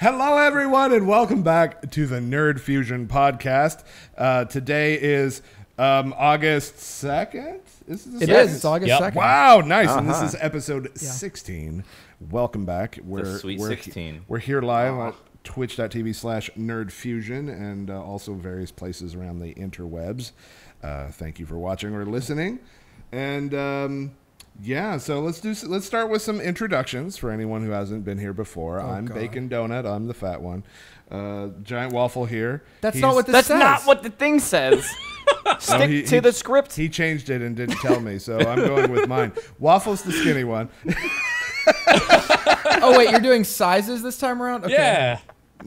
Hello, everyone, and welcome back to the Nerd Fusion podcast. Today is August 2nd? It is. It's August 2nd. Wow, nice. And this is episode 16. Welcome back. The sweet 16. We're here live on twitch.tv/nerdfusion and also various places around the interwebs. Thank you for watching or listening. And yeah, so let's start with some introductions for anyone who hasn't been here before. I'm God. Bacon Donut. I'm the fat one. Giant Waffle here. That's not what this says. That's not what the thing says. Stick to the script. He changed it and didn't tell me, so I'm going with mine. Waffle's the skinny one. Oh wait, you're doing sizes this time around? Okay. Yeah.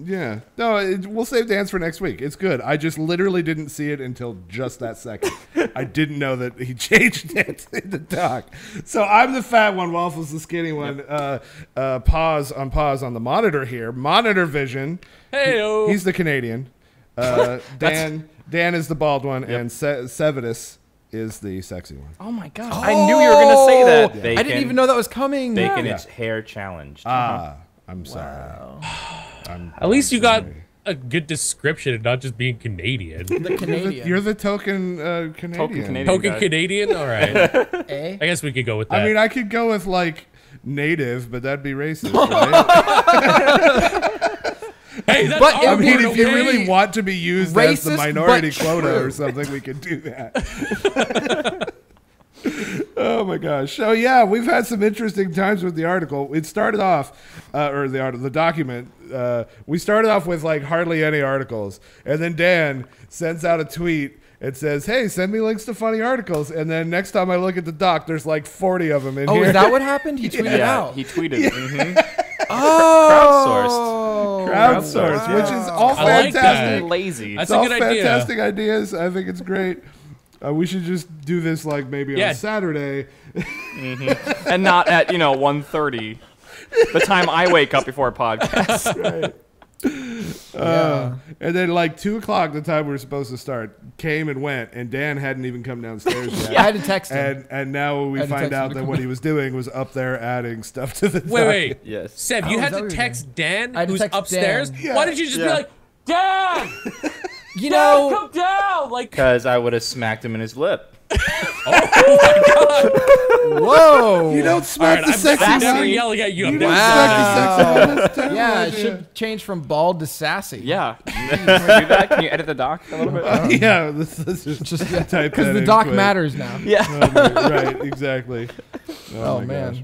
Yeah. No, we'll save the answer for next week. It's good. I just literally didn't see it until just that second. I didn't know that he changed it in the doc. So I'm the fat one. Waffle's the skinny one. Yep. Pause on the monitor here. Monitor vision. Hey-o. He's the Canadian. Dan is the bald one, and Sevidus is the sexy one. Oh my god! I knew you were gonna say that. Bacon, I didn't even know that was coming. Bacon, it's hair challenged. I'm sorry. At least you got a good description and not just being Canadian. The Canadian. You're the token Canadian. Token Canadian? All right. I guess we could go with that. I mean, I could go with, like, native, but that'd be racist, right? Hey, that's but I mean, if you really want to be used racist, as the minority quota or something, we could do that. Oh my gosh! So yeah, we've had some interesting times with the article. It started off, or the document. We started off with like hardly any articles, and then Dan sends out a tweet. It says, "Hey, send me links to funny articles." And then next time I look at the doc, there's like 40 of them in here. Oh, is that what happened? He tweeted out. He tweeted. Oh, crowdsourced, wow. which is all like fantastic. that. Lazy. That's It's all a good idea. fantastic ideas. I think it's great. We should just do this like maybe on Saturday. And not at 1:30, the time I wake up before a podcast. Right. And then like 2 o'clock, the time we were supposed to start, came and went, and Dan hadn't even come downstairs yet. I had to text him. And now we find out that what he was doing was up there adding stuff to the Wait. Yes. Seb, you had to text Dan, who's text upstairs? Dan. Yeah. Why did you just be like, Dan! You Dan, know, come down! Like, Because I would have smacked him in his lip. whoa. You don't smack the sexy I'm never one. yelling at you. I'm You never don't yelling smack at the sexy one. That's terrible. Yeah, it should change from bald to sassy. Yeah. Can you do that? Can you edit the doc a little bit? Yeah, this is just type that because the in doc quick. matters now. Yeah. Right, exactly. Oh my man. gosh.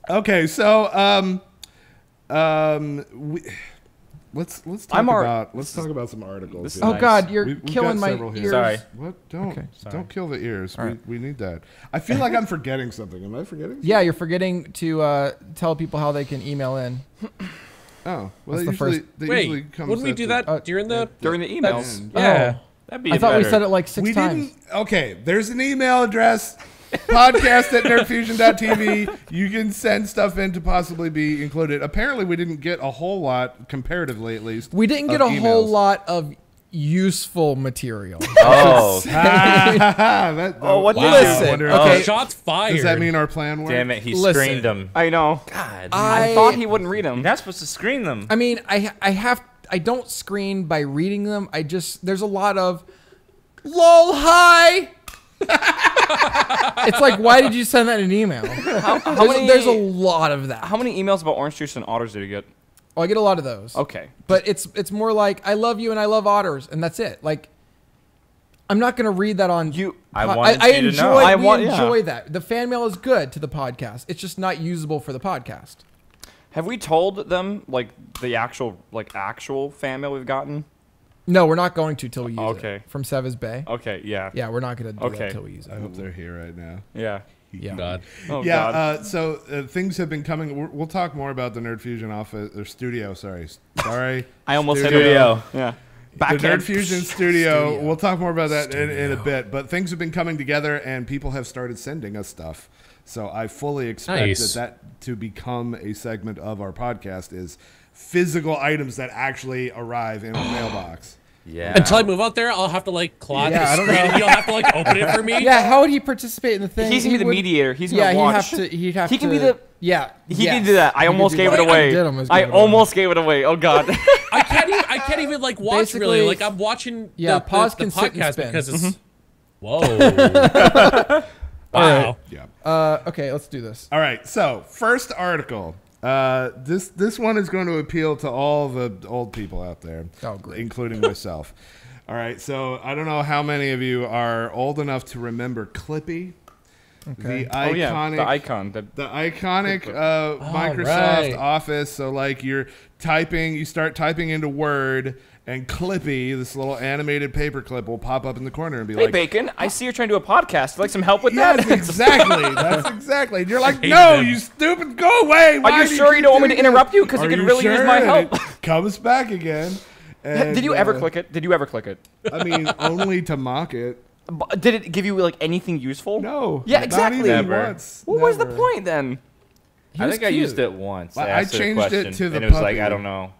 Okay, so let's talk about some articles. This is here. Oh nice. God, you're We've killing got my several here. ears. Sorry. What? Okay. Don't kill the ears. Right. We need that. I feel like I'm forgetting something. Am I forgetting? Yeah, you're forgetting to tell people how they can email in. Oh, well, That's the they usually Wait, comes wouldn't we at do the- that during the... During the emails. Yeah. That'd be I thought better. we said it like 6 We times. didn't. Okay, there's an email address. podcast@nerdfusion.tv. You can send stuff in to possibly be included. Apparently, we didn't get a whole lot, comparatively at least. We didn't get of a whole emails. lot of useful material. Oh, what Wow. Listen, okay. Shots fired. Does that mean our plan worked? damn it. He Listen. screened them. I know. God. I thought he wouldn't read them. You're not supposed to screen them. I mean, I don't screen by reading them. There's a lot of lol hi. It's like, why did you send that in an email? There's a lot of that. How many emails about orange juice and otters did you get? Oh, I get a lot of those. Okay. But it's more like I love you and I love otters and that's it. Like I'm not gonna read that on You. I wanted you to enjoy know. I we want- enjoy yeah. that. The fan mail is good to the podcast. It's just not usable for the podcast. Have we told them like the actual fan mail we've gotten? No, we're not going to till we use Okay. it. From Seva's Bay. Okay. Yeah. Yeah, we're not gonna do Okay. that till we use it. I hope they're here right now. Yeah. Yeah. God. Oh Yeah, God. so things have been coming. We'll talk more about the Nerd Fusion office or studio. Sorry. I almost said Studio. Yeah. The Backhand. Nerd Fusion studio. Studio. We'll talk more about that in a bit. But things have been coming together, and people have started sending us stuff. So I fully expect Nice. that to become a segment of our podcast is physical items that actually arrive in our mailbox. Yeah. Until I move out there, I'll have to like clog Yeah, I the don't screen. know. You'll have to like open it for me. Yeah, how would he participate in the thing? He's gonna be the would- mediator. He's Yeah, gonna watch. he'd have He to. can be the. Yeah, He yes. can do that. I He could almost do gave that. it away. I did almost I give it away. almost gave it away. Oh god. I can't even like watch really. Basically, Like I'm watching yeah, pause the can sit and podcast spin. because it's whoa. Wow. Yeah. Okay, let's do this. All right. So first article. This one is going to appeal to all the old people out there, Oh, great. including myself. All right. So I don't know how many of you are old enough to remember Clippy, Okay. the Oh yeah. iconic, The icon. the iconic Microsoft right. Office. So like you're typing, you start typing into Word, and Clippy, this little animated paperclip, will pop up in the corner and be Hey like, Bacon, I see you're trying to do a podcast. Would you like some help with yes, that? exactly. That's exactly. And you're like, hate no, them. you stupid, go away. Are Why you do sure you keep don't want me to doing that? interrupt you? Because Are you could you really use sure? my And help. it comes back again. And, Did you ever click it? Did you ever click it? I mean, only to mock it. Did it give you like anything useful? No. Yeah, not exactly. even Never. once. What was the Never. point then? He was I cute. used it once. Well, I asked it a changed it question, to the and it was like, puppy. I don't know.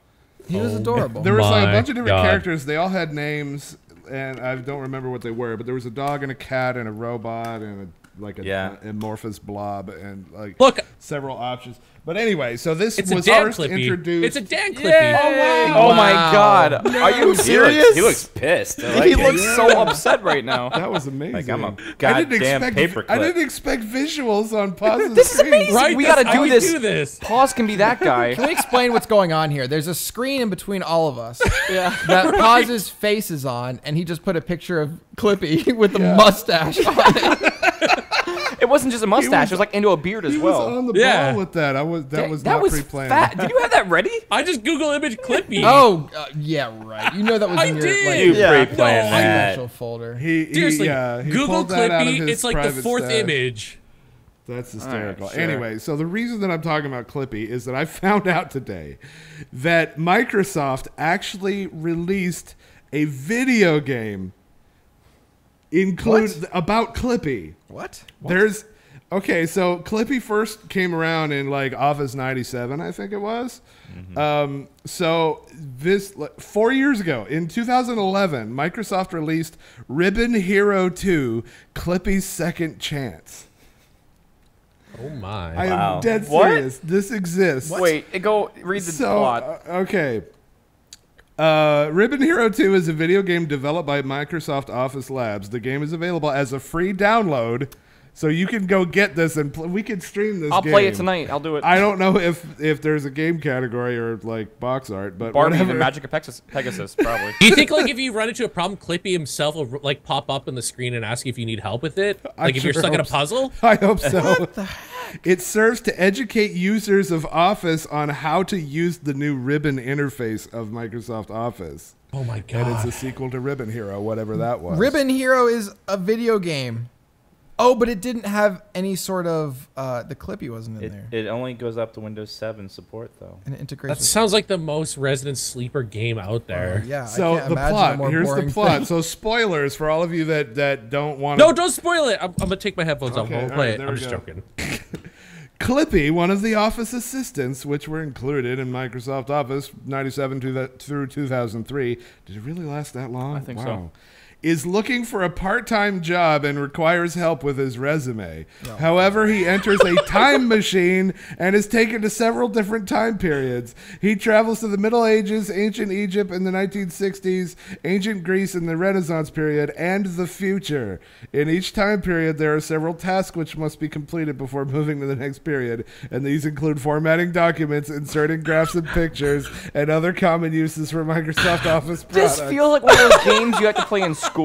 He was adorable. There was like a My bunch of different God. characters. They all had names, and I don't remember what they were. But there was a dog and a cat and a robot and Yeah. amorphous blob and like Look, several options. But anyway, so this it's a was Dan first Clippy. introduced. It's a Dan Clippy. Oh my Wow. god. Are you serious? He looks pissed. I like He it. looks so upset right now. That was amazing. Like I'm a I didn't goddamn expect. paperclip. I didn't expect visuals on pause. This is amazing. Right? We That's gotta how do we this. do this. Pause can be that guy. Can we explain what's going on here? There's a screen in between all of us Yeah. that Paz's face is on, and he just put a picture of Clippy with the mustache on it. It wasn't just a mustache. It was like into a beard as He was well. on the Yeah. ball with that. That was that not was pre-planned. fat. Did you have that ready? I just Google image Clippy. Oh, yeah, right. You know that was I in your did. You like, pre-planned No, I- that. special folder. He Seriously, yeah, he Google pulled that out of Clippy. his It's like the private fourth stash. image. That's hysterical. sure. Anyway, so the reason that I'm talking about Clippy is that I found out today that Microsoft actually released a video game about Clippy. What? There's okay, so Clippy first came around in like Office 97, I think it was. So this 4 years ago, in 2011, Microsoft released Ribbon Hero 2: Clippy's Second Chance. Oh my. I Wow. am dead What? serious. This exists. Wait, go read the So plot. okay. Ribbon Hero 2 is a video game developed by Microsoft Office Labs. The game is available as a free download, so you can go get this and we can stream this. I'll game. play it tonight. I'll do it. I don't know if there's a game category or like box art, but Barbie whatever. and Magic of Pegasus, probably. Do you think like if you run into a problem, Clippy himself will like pop up on the screen and ask you if you need help with it? I Like if you're sure stuck in a hope so. puzzle? I hope so. It serves to educate users of Office on how to use the new Ribbon interface of Microsoft Office. Oh my And it's god. a sequel to Ribbon Hero, whatever that was. Ribbon Hero is a video game. Oh, but it didn't have any sort of the Clippy wasn't in there. It only goes up to Windows 7 support, though. And it integrates. That sounds like the most resident sleeper game out there. Yeah. I So can't the imagine a plot. more Here's the boring plot. thing. So spoilers for all of you that don't want No, don't spoil it. I'm gonna take my headphones off. Okay, I'll all play right, it. there I'm we just go. joking. Clippy, one of the Office assistants, which were included in Microsoft Office 97 through 2003. Did it really last that long? I think so. Is looking for a part-time job and requires help with his resume. However, he enters a time machine and is taken to several different time periods. He travels to the Middle Ages, ancient Egypt in the 1960s, ancient Greece in the Renaissance period, and the future. In each time period, there are several tasks which must be completed before moving to the next period, and these include formatting documents, inserting graphs and pictures, and other common uses for Microsoft Office products. This feels like one of those games you have to play in school.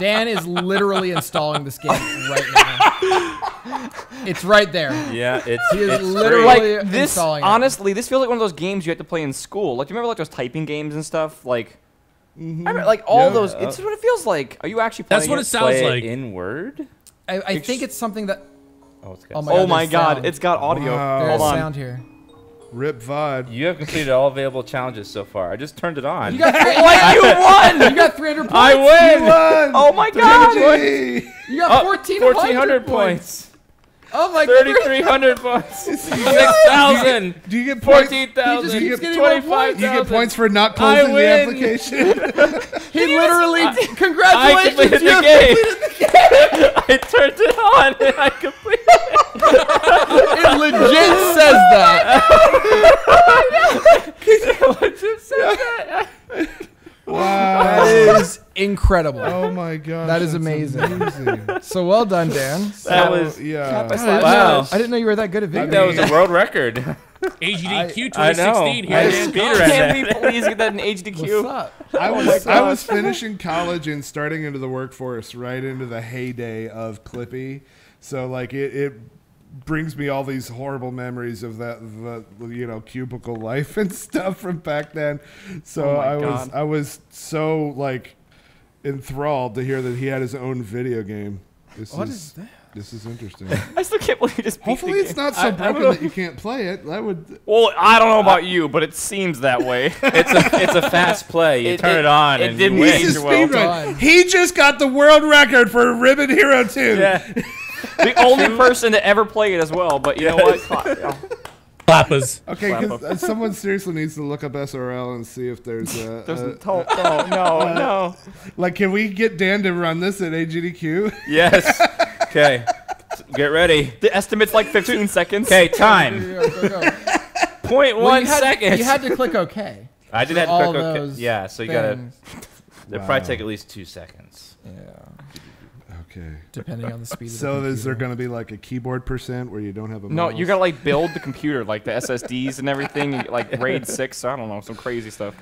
Dan is literally installing this game right now. It's right there. Yeah, He is it's literally great. Like this, installing it. honestly, this feels like one of those games you have to play in school. Like, do you remember like those typing games and stuff? Like, I remember, like all Yeah. those. It's what it feels like. Are you actually playing That's what it? it sounds Play it like. in Word. I think it's something that. Oh, it's good. Oh Oh my there's god, sound. it's got audio. Wow. There's Hold on. sound here. Rip VOD. You have completed all available challenges so far. I just turned it on. You got Like you won! you got 300 points. I win. Won! Oh my god! Yay! You got 1,400 1,400 points. Oh my god. 3,300 points. 6,000. Do you get points? 14,000. He just keeps getting more points. 25,000. You get points for not closing the win. application. He literally. I Congratulations, completed you the game. I turned it on and I completed it. It legit says that. Legit said that. Wow. That is incredible. Oh my god. That is amazing. So well done, Dan. That was yeah. wow. I didn't know you were that good at video. That was a world record. AGDQ I know. 2016. Here I it just is. Can we please get that in HDQ? What's up? I was finishing college and starting into the workforce right into the heyday of Clippy. So like it brings me all these horrible memories of that cubicle life and stuff from back then. So I was so like enthralled to hear that he had his own video game. What is that? This is interesting. I still can't believe you just beat Hopefully the it's game. not so broken that you can't play it. That would. Well, I don't know about you, but it seems that way. It's a fast play. You turn it on and you didn't win. age This is well. speedrun. He just got the world record for Ribbon Hero 2. Yeah. The only person to ever play it as well, but you know what? Clappers. Okay, because someone seriously needs to look up SRL and see if there's a. No. Like, can we get Dan to run this at AGDQ? Yes. Okay. Get ready. The estimate's like 15 seconds. Okay, time. Go. 0.1 seconds. You had to click OK. I did have to all click OK. those Yeah, so you gotta. things. They'll probably take at least 2 seconds. Yeah. Okay. Depending on the speed. So of the is there computer. going to be like a keyboard percent where you don't have a No, mouse? you gotta like build the computer, like the SSDs and everything, like RAID 6. I don't know, some crazy stuff.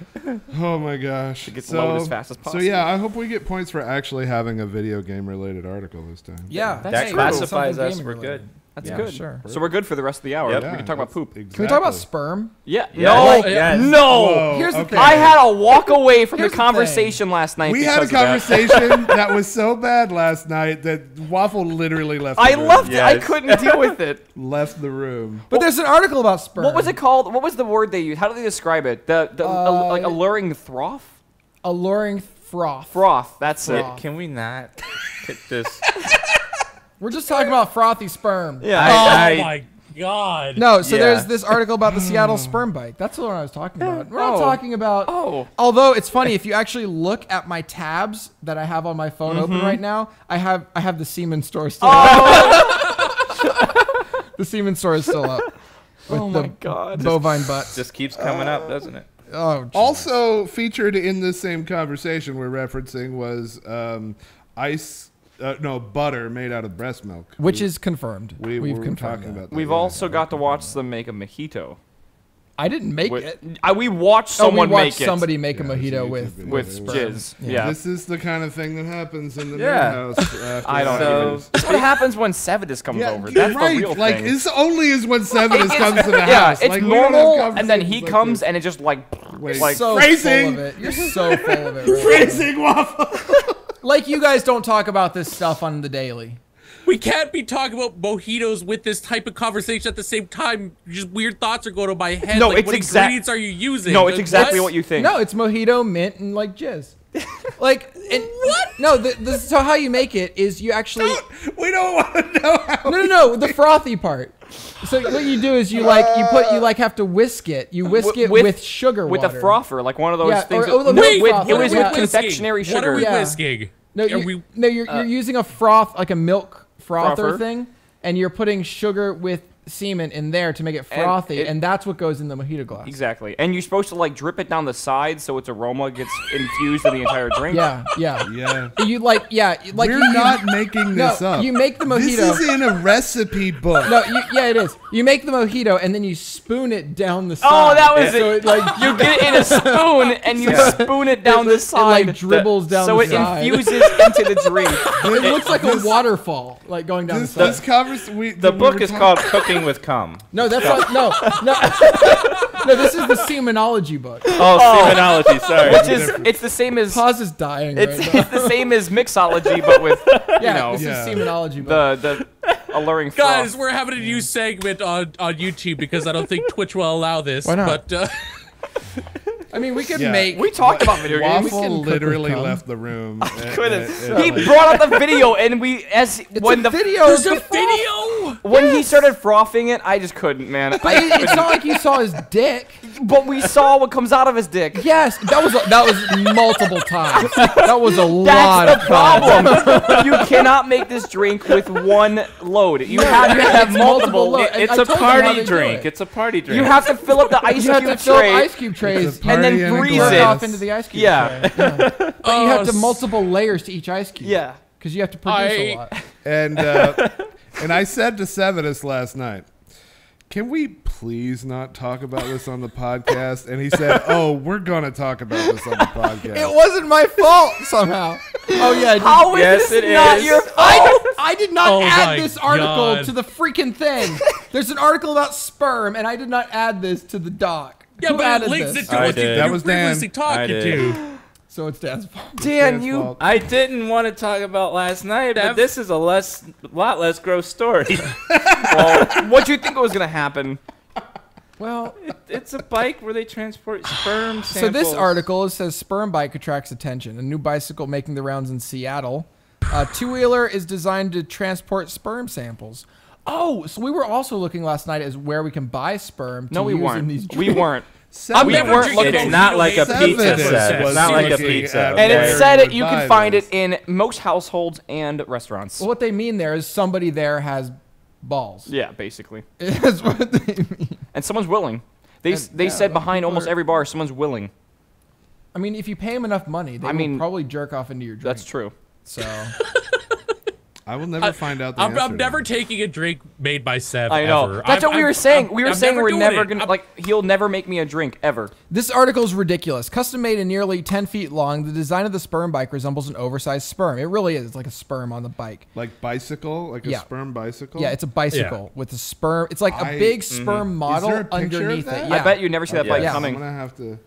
Oh my gosh. To get load as fast as So possible. yeah, I hope we get points for actually having a video game related article this time. Yeah, That hey, classifies something us. gaming We're related. good. That's Yeah, good. sure. So we're good for the rest of the hour. Yep. We can talk about poop. Can we talk about sperm? Yeah. Yeah. No. Yes. No. Whoa, Here's the okay. thing. I had to walk away from Here's the the thing. conversation last night. We had a because of that. conversation that was so bad last night that Waffle literally left the I room. left it. I Yes. couldn't deal with it. Left the room. But there's an article about sperm. What was it called? What was the word they used? How do they describe it? The like alluring froth? Alluring froth. Froth. That's it. Froth. Can we not hit this? We're just talking about frothy sperm. Yeah. Oh my god. No, so Yeah. there's this article about the Seattle sperm bike. That's the one I was talking about. We're not Oh. talking about. Oh. Although it's funny, if you actually look at my tabs that I have on my phone open Mm-hmm. right now, I have the semen store still Oh. up. The semen store is still up. With Oh the my god. bovine butts. Just keeps coming up, doesn't it? Oh, geez. Also featured in this same conversation we're referencing was butter made out of breast milk. Which is confirmed. we We've were confirmed talking that. about that. We've yeah. also got to watch them make a mojito. I didn't make it. We watched Oh, we someone watched make it somebody make a Yeah, it's a mojito YouTube with video. with sperm. jizz. Yeah. This is the kind of thing that happens in the Yeah. nerd house. After I don't So- even. That's what happens when Sevidus comes Yeah, over. you're That's right. the real like, thing. it's only is when Seven comes to the Yeah, house. it's Like, we don't have normal, and then conversations he like comes this. and it just like Wait. like So Phrasing. full of it. You're so full of it. Right Phrasing Waffle. now. Like you guys don't talk about this stuff on the daily. We can't be talking about mojitos with this type of conversation at the same time. Just weird thoughts are going to my head. No, like, it's what exact- ingredients are you using? no, it's Like, exactly what you think. No, it's mojito, mint, and like jizz. Like and what? No, so how you make it is you actually We don't want to know how. no, the frothy part. So what you do is you have to whisk it. You whisk it with sugar with water. a frother, like one of those Yeah, things. or the No, milk with- frother. it was Yeah. with confectionery What are sugar. we Yeah. whisking? No, Are you're using a froth like a milk frother Frother. thing, and you're putting sugar with semen in there to make it frothy, and that's what goes in the mojito glass. Exactly, and you're supposed to like drip it down the sides so its aroma gets infused in the entire drink. Yeah. Yeah. We're We're not making this up. You make the mojito. This is in a recipe book. No, it is. You make the mojito and then you spoon it down the side. Oh, that was So it. like You get it in a spoon and you spoon it down the it side, like dribbles down so the it side. infuses into the drink. It looks like a waterfall, like going down This the side. covers. The book is called Cooking with Cum. No, that's not. No. No, this is the semenology book. Oh, semenology, sorry. Which is it's the same as Paz is dying it's, right now. it's the same as mixology, but with Yeah, know, this Yeah. is semenology book. the alluring Guys, froth. we're having a new segment on YouTube because I don't think Twitch will allow this. Why not? But I mean, we could Yeah. make. We talked about video games. Waffle cook literally with cum. left the room. He brought up the video, and when the video. There's a video. when he started frothing it, I just couldn't, man. But it's not like you saw his dick. But we saw what comes out of his dick. Yes, that was multiple times. That was a lot That's of the problem. You cannot make this drink with one load. You have to have multiple. loads. It's I a told you how party they do drink. it. It's a party drink. You have to fill up the ice You have to cube fill tray. ice cube trays It's a and then party in a freeze work it. off into the ice cube. Yeah. tray. But you have to multiple layers to each ice cube. Yeah. Because you have to produce a lot. And I said to Sevenus last night, can we please not talk about this on the podcast? And he said, oh, we're going to talk about this on the podcast. It wasn't my fault somehow. Oh yeah. How is Yes, this it not is. your fault? I did not Oh add my this article God. to the freaking thing. There's an article about sperm, and I did not add this to the doc. Yeah, Who but it added links this? it to I what did. you That were was Dan. previously talking I did. to. So it's Dan's fault. Dan, Dan's you. fault. I didn't want to talk about last night, but Dev? this is a lot less gross story. Well, what do you think was gonna happen? Well, It's a bike where they transport sperm samples. so this article says sperm bike attracts attention. A new bicycle making the rounds in Seattle. A two-wheeler is designed to transport sperm samples. Oh, so we were also looking last night as where we can buy sperm. To No, we use in weren't. these We drinks. weren't. I'm We never weren't drinking looking. It's not like a Sevenus pizza set. was It's not like a looking pizza. at And where it said you it. You would can buy find this. it in most households and restaurants. Well, what they mean there is somebody there has balls. Yeah, basically. That's what they mean. And someone's willing. They And- they yeah, said well, behind people almost are- every bar, someone's willing. I mean, if you pay them enough money, they I will mean, probably jerk off into your drink. That's true. So I will never find out the I'm answer to never that. taking a drink made by Seb. I know. Ever. That's what we were saying. We were I'm saying we're doing never it. gonna I'm- like. He'll never make me a drink ever. this article is ridiculous. Custom made and nearly 10 feet long, the design of the sperm bike resembles an oversized sperm. It really is. It's like a sperm on the bike. Like bicycle? Like a Yeah. sperm bicycle? Yeah, it's a bicycle with a sperm. It's like a big sperm model Is there a picture of underneath that? it. Yeah. I bet you never see that Yeah. bike Yeah. I'm coming. going to have to...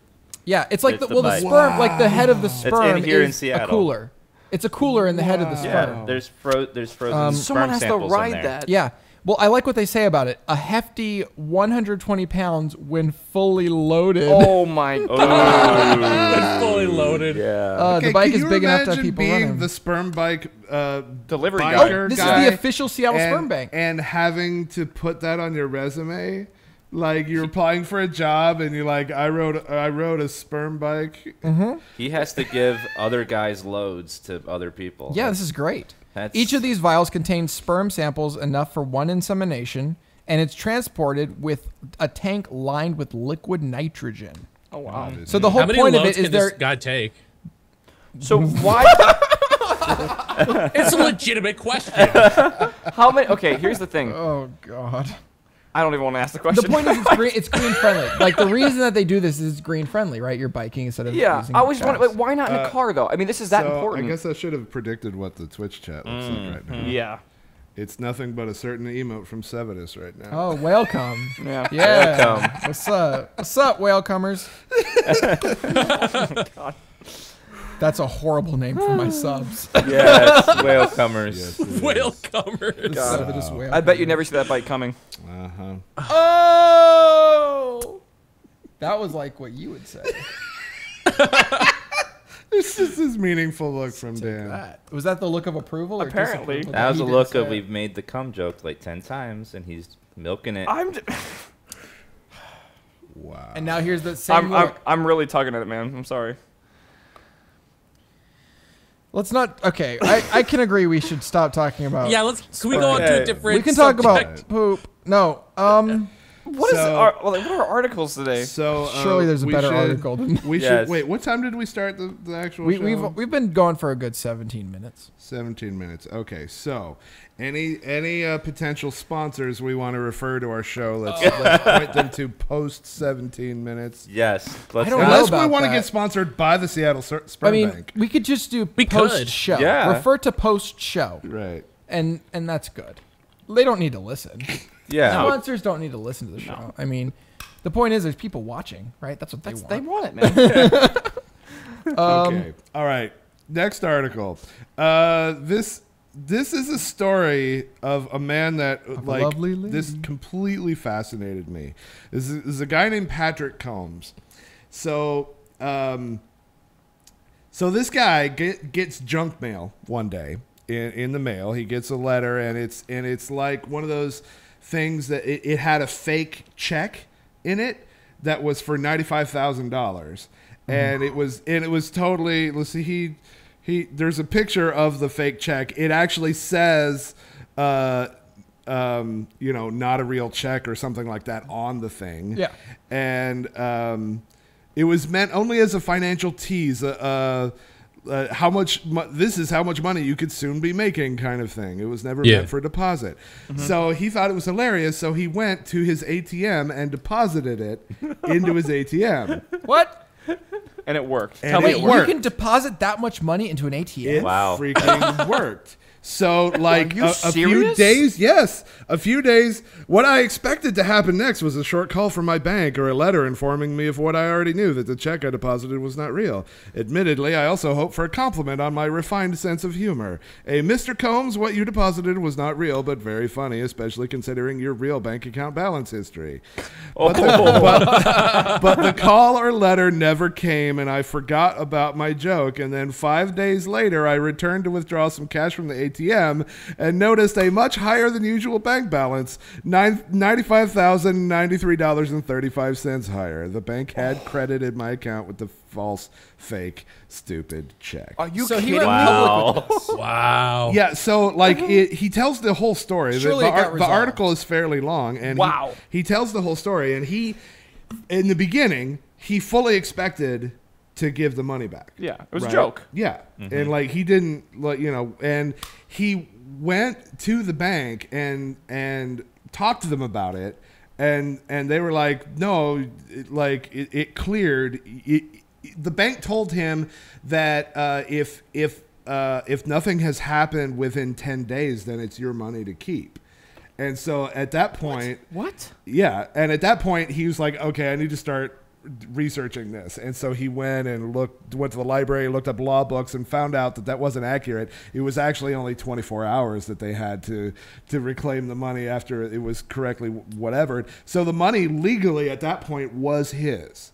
Yeah, it's like It's the the the bike. sperm, like the head of the sperm here in is a Seattle. cooler. It's a cooler in the head of the Yeah, sperm. there's frozen Someone sperm has to samples in ride there. that. Yeah. Well, I like what they say about it. A hefty 120 pounds when fully loaded. Oh my god. It's fully loaded. Yeah. The bike can is you big enough to have imagine people being running. the sperm bike Delivery biker guy. This is guy the official Seattle and, sperm bank. and having to put that on your resume? Like you're applying for a job and you're like, I rode a sperm bike. He has to give other guys loads to other people. Yeah, this is great. That's- Each of these vials contains sperm samples enough for one insemination, and it's transported with a tank lined with liquid nitrogen. Oh wow. So the whole How many point of loads it is can this there. guy take? So why? It's a legitimate question. How many? Okay, here's the thing. Oh God. I don't even want to ask the question. The point is it's green friendly. Like the reason that they do this is it's green friendly, right? You're biking instead of Yeah, using I was gas. wondering, like, why not in a car though? I mean, this is that So important. I guess I should have predicted what the Twitch chat looks like right now. Yeah. It's nothing but a certain emote from Sevenus right now. Oh, welcome. Yeah. Yeah. Welcome. What's up? What's up, whale comers? That's a horrible name for my subs. Yes, whale comers. Yes, it is. Whale comers. Just whale I bet you comers. never see that bike coming. Uh-huh. Oh! That was like what you would say. It's just this meaningful look from Dan. Was that the look of approval? Or Apparently. disapproval That was he a didn't look say of it? we've made the cum joke like 10 times, and he's milking it. Wow. And now here's the same look. I'm really tugging at it, man. I'm sorry. Let's not. Okay, I can agree we should stop talking about. Yeah, can we go on to a Okay. different we can talk subject? about poop. No. What is what are articles today? So Surely there's a we better should- article than. We Yes. should wait. What time did we start the actual show? We've been going for a good 17 minutes. 17 minutes. Okay, so any potential sponsors we want to refer to our show, let's point them to post 17 minutes. Yes. Let's I don't not- know Unless we about want to that. get sponsored by the Seattle Sperm I mean, Bank. we could just do We could. post show. Yeah. Refer to post show, Right. and that's good. They don't need to listen. Yeah. Sponsors don't need to listen to the show. I mean, the point is, there's people watching, right? That's what they want. They want it, man. Okay. All right. Next article. This is a story of a man that a like lovely lady. this completely fascinated me. This is a guy named Patrick Combs. So So this guy gets junk mail one day in the mail. He gets a letter, and it's like one of those things that it had a fake check in it that was for $95,000, and it was totally. Let's see, there's a picture of the fake check. It actually says, not a real check or something like that on the thing. Yeah, and it was meant only as a financial tease. How much? This is how much money you could soon be making, kind of thing. It was never meant for deposit. So he thought it was hilarious. So he went to his ATM and deposited it into his ATM. what? And it worked. And Tell me it it Wait, worked. you can deposit that much money into an ATM? It Wow. freaking worked. So, like, you a few serious? days, yes, a few days. What I expected to happen next was a short call from my bank or a letter informing me of what I already knew, that the check I deposited was not real. Admittedly, I also hoped for a compliment on my refined sense of humor. Mr. Combs, what you deposited was not real, but very funny, especially considering your real bank account balance history. But the call or letter never came, and I forgot about my joke. And then 5 days later, I returned to withdraw some cash from the ATM and noticed a much higher than usual bank balance, $95,093.35 higher. The bank had credited my account with the false, fake, stupid check. Are you So he kidding? went public with this. Wow. Yeah, so like he tells the whole story. Surely it got The resolved. article is fairly long, and Wow. he tells the whole story. And in the beginning, he fully expected to give the money back. Yeah, it was right? a joke. Yeah, and like he didn't, like, and he went to the bank and talked to them about it, and they were like, no, it cleared. The bank told him that if nothing has happened within 10 days, then it's your money to keep. And so at that point, What? yeah, and at that point he was like, okay, I need to start researching this. And so he went to the library, looked up law books, and found out that wasn't accurate. It was actually only 24 hours that they had to reclaim the money after it was correctly whatever. So the money legally at that point was his.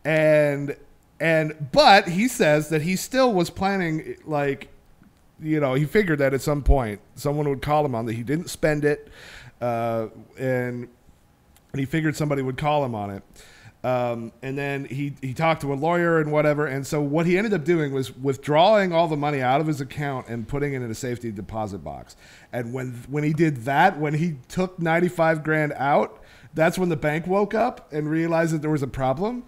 But he says that he still was planning, like, he figured that at some point someone would call him on that. He didn't spend it, and he figured somebody would call him on it. And then he talked to a lawyer and whatever. And so what he ended up doing was withdrawing all the money out of his account and putting it in a safety deposit box. And when he did that, when he took 95 grand out, that's when the bank woke up and realized that there was a problem.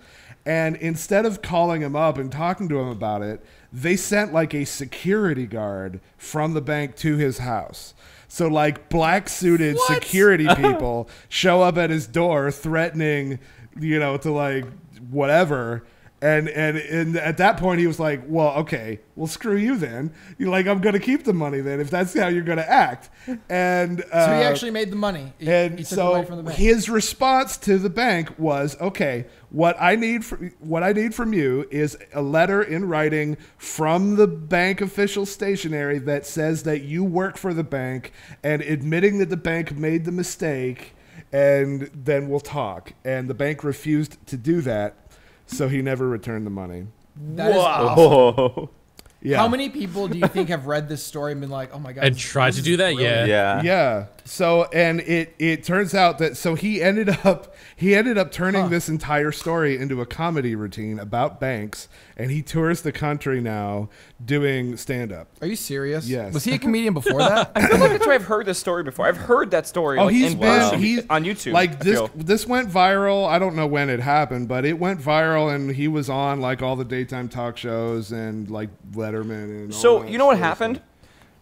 And instead of calling him up and talking to him about it, they sent like a security guard from the bank to his house. So like black suited security people show up at his door threatening, to like whatever. And at that point he was like, well, okay, well, screw you then. You're like, I'm going to keep the money then if that's how you're going to act. And So he actually made the money. He took the so money from the bank. his response to the bank was, okay, what I need from you is a letter in writing from the bank official stationery that says that you work for the bank and admitting that the bank made the mistake, and then we'll talk. And the bank refused to do that, so he never returned the money. That is awesome. Oh. Yeah. How many people do you think have read this story and been like, oh my God. And this tried to is do that? brilliant. Yeah. Yeah. Yeah. So, and it turns out that he ended up turning this entire story into a comedy routine about banks, and he tours the country now doing stand up. Are you serious? Yes. Was he a comedian before that? I feel like that's where I've heard this story before. I've heard that story. Oh, like, he's in been person he's on YouTube. Like I this feel. this went viral. I don't know when it happened, but it went viral, and he was on like all the daytime talk shows and like Letterman and all So that you know what sort of happened? stuff.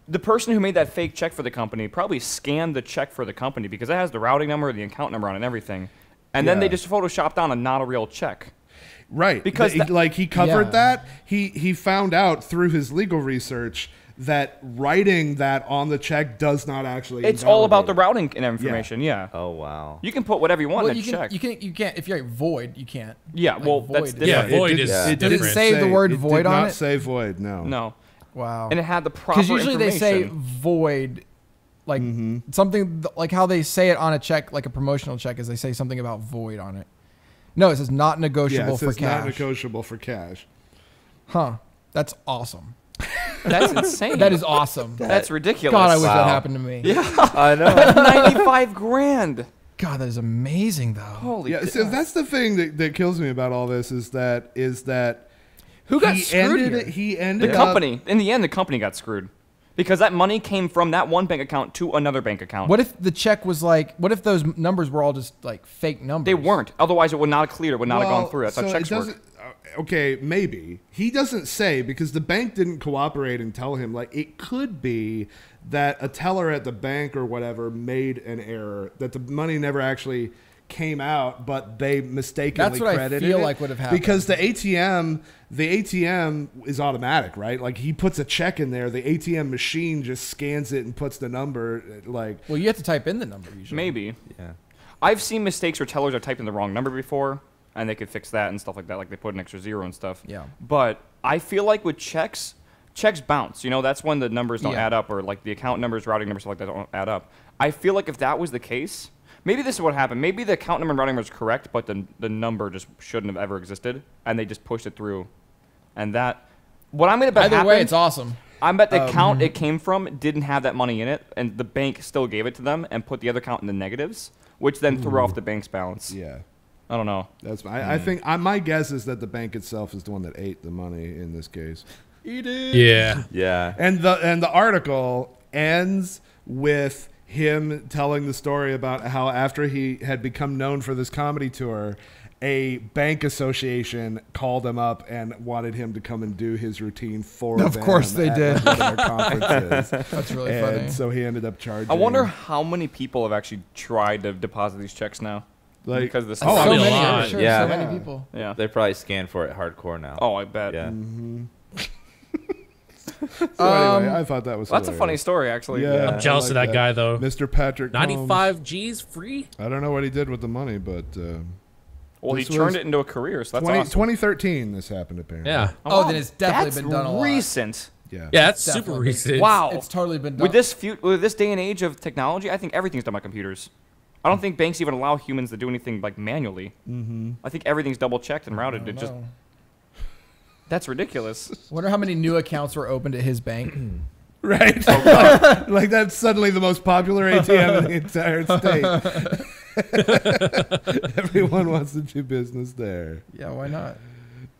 The person who made that fake check for the company probably scanned the check for the company because it has the routing number, the account number on it, and everything. And then Yeah. they just photoshopped on a not a real check. Right. Because he covered Yeah. that. He found out through his legal research that writing that on the check does not actually It's all about the invalidate routing and information. Yeah. Oh wow. You can put whatever you want Well, in a check. you can't, if you're like void, you can't. Yeah, Like, well, void that's is- different. Yeah, it. void It is Yeah. It Did it different. say the word void did on not it? say void. No. No. Wow. And it had the proper Because usually they say information. void, like something like how they say it on a check, like a promotional check, is they say something about void on it. No, it says not Yeah, negotiable it for says not cash. negotiable for cash. Huh. That's awesome. That's insane. That is awesome. That's ridiculous. God, I wish Wow. that happened to me. Yeah, I know. that's 95 grand. God, that is amazing, though. Holy Yeah, cow. so that's the thing that kills me about all this is that Who got he screwed ended here? he ended The up company, in the end, the company got screwed because that money came from that one bank account to another bank account. What if the check was like? What if those numbers were all just like fake numbers? They weren't. Otherwise, it would not have cleared. It would not have gone through. That's how so checks it work. doesn't. Okay, maybe he doesn't say because the bank didn't cooperate and tell him. Like it could be that a teller at the bank or whatever made an error that the money never actually came out, but they mistakenly That's what I credited feel it like would have happened. because the ATM is automatic, right? Like he puts a check in there, the ATM machine just scans it and puts the number. Like Well, you have to type in the number usually. Maybe. Yeah. I've seen mistakes where tellers have typed in the wrong number before, and they could fix that and stuff like that. Like they put an extra zero and stuff. Yeah. But I feel like with checks bounce. You know, that's when the numbers don't Yeah. add up, or like the account numbers, routing numbers, stuff like that don't add up. I feel like if that was the case, maybe this is what happened. Maybe the account number and routing number is correct, but the number just shouldn't have ever existed, and they just pushed it through. And that, what I'm gonna bet Either happened, way, it's awesome. I bet the account it came from didn't have that money in it, and the bank still gave it to them and put the other account in the negatives, which then threw off the bank's balance. yeah. I don't know. That's I think my guess is that the bank itself is the one that ate the money in this case. Eat it. Yeah. Yeah. And the article ends with him telling the story about how after he had become known for this comedy tour, a bank association called him up and wanted him to come and do his routine for them. Of course they at did. one of their conferences. That's really And funny. so he ended up charging. I wonder how many people have actually tried to deposit these checks now. Like- Because of this. Oh, so Probably a many, lot. I'm sure. Yeah. So many people. Yeah. They probably scan for it hardcore now. Oh, I bet. Yeah. So anyway, I thought that was That's a funny hilarious. story, actually. Yeah, I'm jealous I of like that guy, though. Mr. Patrick Combs. 95 G's free? I don't know what he did with the money, but Well, he This was turned it into a career, so that's 20, awesome. 2013 this happened apparently. Yeah. Oh, then it's definitely That's been done a lot. recent. Yeah. Yeah, that's Definitely. super recent. Wow. It's totally been done. With this day and age of technology, I think everything's done by computers. I don't think banks even allow humans to do anything like manually. Mm-hmm. I think everything's double checked and routed. It just that's ridiculous. Wonder how many new accounts were opened at his bank. Right. Like that's suddenly the most popular ATM in the entire state. Everyone wants to do business there. Yeah, why not?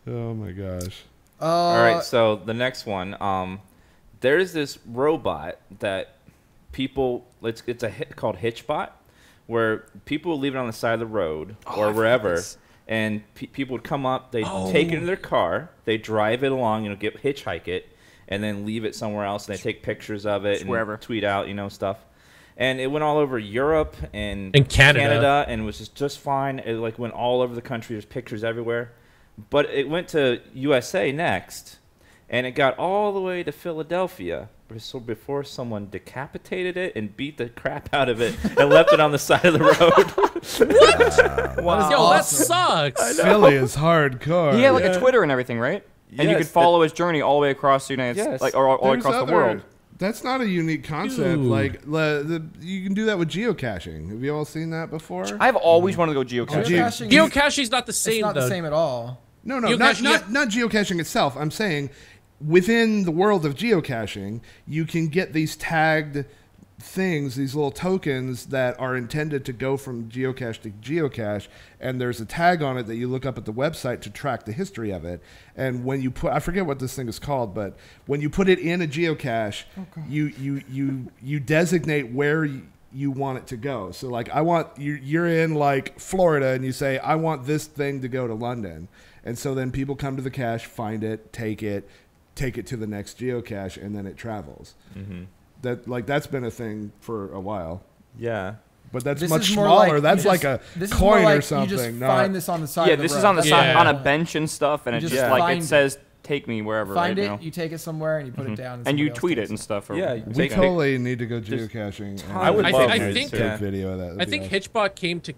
Oh my gosh. All right, so the next one, there's this robot that people, it's a hit called Hitchbot, where people will leave it on the side of the road or wherever, and people would come up, they take it in their car, they drive it along, hitchhike it, and then leave it somewhere else, and they take pictures of it and wherever. tweet out, stuff. And it went all over Europe and Canada. and was just fine. It went all over the country. There's pictures everywhere. But it went to USA next, and it got all the way to Philadelphia before someone decapitated it and beat the crap out of it and left it on the side of the road. Wow. Yo, that sucks. Philly is hardcore. He had like a Twitter and everything, right? And you Yes, could follow his journey all the way across the United Yes. States, like or all There's across the other- world. That's not a unique concept. Dude. Like you can do that with geocaching. Have you all seen that before? I've always wanted to go geocaching. Geocaching, Geocaching's not the it's same, not though. the same at all. No, not Geocaching, not geocaching itself. I'm saying within the world of geocaching, you can get these tagged things, these little tokens that are intended to go from geocache to geocache, and there's a tag on it that you look up at the website to track the history of it. And when you put, I forget what this thing is called, but when you put it in a geocache, you designate where you want it to go. So like you're in like Florida and you say I want this thing to go to London. And so then people come to the cache, find it, take it to the next geocache, and then it travels. Mm-hmm. That's been a thing for a while, Yeah. but that's This much is more smaller. like that's you like just- a this is more coin like or something. You just not- find this on the side. Yeah, of the this road. is on the That's side Yeah. on a bench and stuff, and You it just just like find it it. says take me wherever. Find right, it, you take it somewhere, and you put it down. and you somebody else tweet takes it and stuff. Or, Yeah, we take totally need to go geocaching. I would I love think- to I think- see take that. video of that. I think Hitchbot came to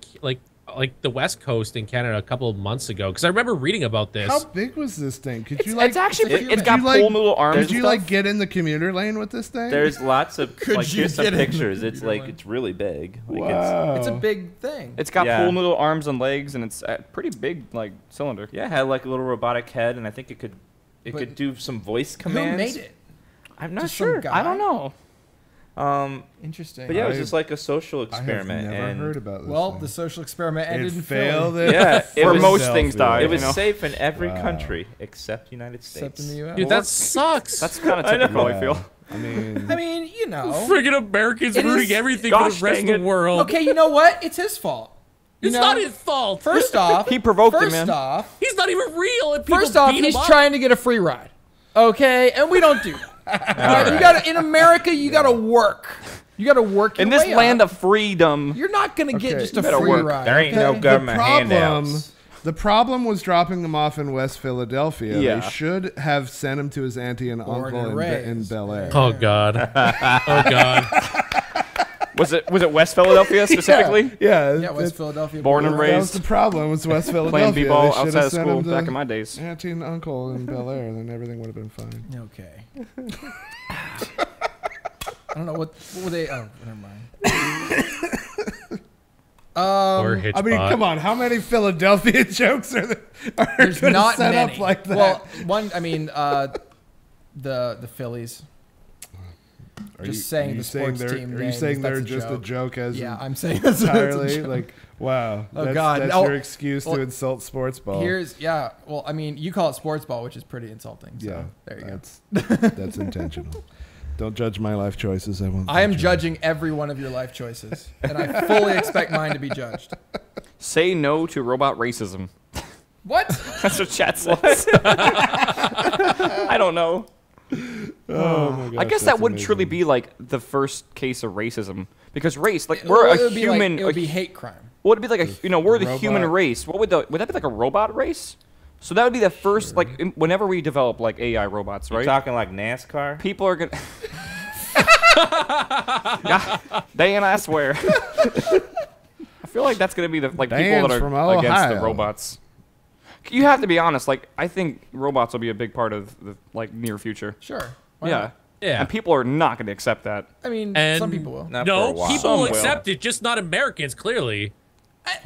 like the West Coast in Canada a couple of months ago because I remember reading about this. How big was this thing? Could you like? It's actually could it's you, got like, pool noodle arms. Did and you stuff. like get in the commuter lane with this thing? There's lots of Could like you here's some get in the pictures. It's computer like line? it's really big. Like Wow. It's a big thing. It's got Yeah. pool noodle arms and legs, and it's a pretty big like cylinder. yeah, it had like a little robotic head, and I think it But could do some voice Who commands. made it? I'm not Just some sure. guy? I don't know. Interesting. But yeah, it was I- just like a social I have experiment. never and heard about this. Well, thing. the social experiment it ended in failed. Philly. Yeah, it Where was most things die. It was you know? safe in every Wow. country except United States. Except in the U.S. Dude, that sucks. That's kind of typical. I feel. I mean, I mean, you know. friggin' Americans It ruining is- everything for Gosh the rest of dang the it. world. Okay, you know what? It's his fault. You It's know? not his fault. First off, He provoked it, first man. off, He's not even real. And people first off, beat him he's up. trying to get a free ride. Okay, and we don't do that. Right? You got in America. You got to work. You got to work your In this way land up. of freedom, You're not gonna get Okay, just a better free work. ride. There ain't okay? no government problem, handouts. the problem was dropping him off in West Philadelphia. Yeah. They should have sent him to his auntie and Born uncle and in raised. Bel Air. Oh God. Oh God. was it West Philadelphia specifically? Yeah, Yeah, West that's- Philadelphia. Born and born raised. That was the problem. Was West Philadelphia? Playing They b-ball should have outside of sent school him to back in my days. auntie and uncle in Bel Air, then everything would have been fine. Okay. I don't know what were they. Oh, never mind. Or I mean, Hitchbot. come on. How many Philadelphia jokes are There's gonna not set many. up like that? Well, one. I mean, the Phillies. Are just saying the sports they're, team Are you name, saying that's they're a just a joke. joke as Yeah, I'm saying that's entirely? a joke. Like, wow. Oh, that's, God. That's No. your excuse Well, to insult sports ball. Yeah. Well, I mean, you call it sports ball, which is pretty insulting. So yeah, there you go. that's intentional. Don't judge my life choices. I won't. I am judge yours. judging every one of your life choices, and I fully expect mine to be judged. Say no to robot racism. What? That's what chat says. I don't know. Oh my gosh, I guess that that's wouldn't truly amazing. be like the first case of racism because race, like It we're would a be like- human. it would be hate crime. What would it be like we're the human Robot. race. What would that be like a robot race? So that would be the first whenever we develop like AI robots, You're right? talking like NASCAR? People are gonna. Yeah, Dan, I swear. I feel like that's gonna be the people Dan's that from are against the Ohio. robots. You have to be honest. Like I think robots will be a big part of the like near future. Sure. Why Yeah. not? Yeah. And people are not gonna accept that. I mean, And- some people will. Not for a No, while. people Some will will. accept it, just not Americans, clearly.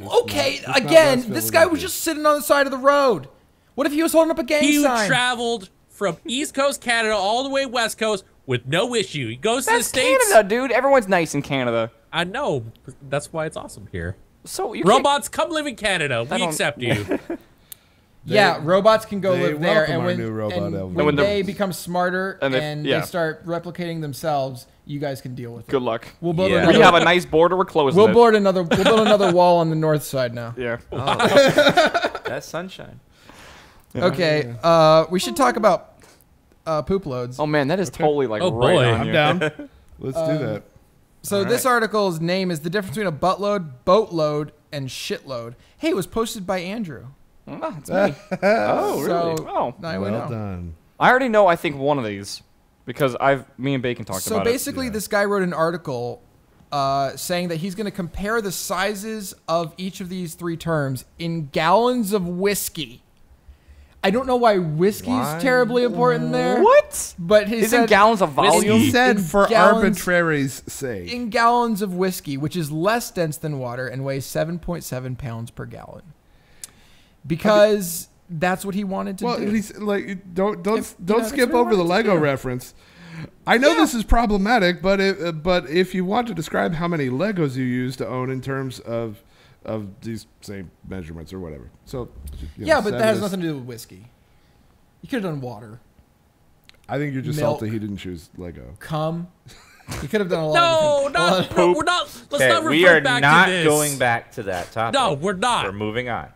Okay, not again, West this guy was Philadelphia. just sitting on the side of the road. What if he was holding up a gang He sign? traveled from East Coast Canada all the way West Coast with no issue. He goes to That's the States. Canada, dude. Everyone's nice in Canada. I know. That's why it's awesome here. So you can't- Robots, come live in Canada. We don't- accept you. Yeah, robots can go they live there, welcome and our when, new robot and elves. when when the- they become smarter and and, they- yeah. they start replicating themselves, you guys can deal with it. Good luck. We'll build Yeah. We another. have a nice border. We're closing We'll it. build another. We'll build another wall on the north side now. Yeah. That's sunshine. Okay. We should talk about poop loads. Oh man, that is totally like Oh, right boy. on I'm you. down. Let's do that. So this article's name is the difference between a buttload, boatload, and shitload. Hey, it was posted by Andrew. Ah, it's me. Oh, So Oh. now we well know. done. I already know. I think one of these because me and Bacon talked So about basically, this guy wrote an article saying that he's going to compare the sizes of each of these three terms in gallons of whiskey. I don't know why whiskey Why? is terribly important there. it. What? But he Is in said gallons of volume? He said in for gallons- arbitrary's sake. in gallons of whiskey, which is less dense than water and weighs 7.7 pounds per gallon. Because that's what he wanted to Well, do. he's like, don't If, you know, that's skip what he over the wanted to Lego do. reference. I know this is problematic, but if you want to describe how many Legos you use to own in terms of these same measurements or whatever, so you know, Yeah, but send that has us- nothing to do with whiskey. You could have done water. I think you're just Milk. salty he didn't choose Lego. Cum. You could have done a lot No, of different... no, we're not. Let's not Okay, we revert are back not to this. going back to that topic. No, we're not. We're moving on.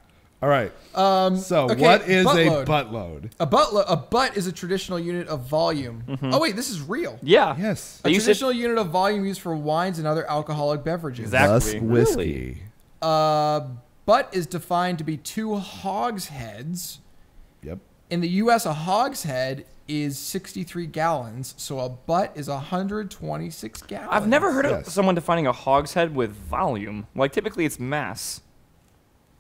All right. So okay, what is buttload. a buttload? A butt is a traditional unit of volume. Oh wait, this is real. Yeah. Yes. A You said- traditional unit of volume used for wines and other alcoholic beverages. Exactly. whiskey. Butt is defined to be 2 hogsheads. Yep. In the U.S., a hogshead is 63 gallons, so a butt is 126 gallons. I've never heard of Yes. someone defining a hogshead with volume. Like typically it's mass.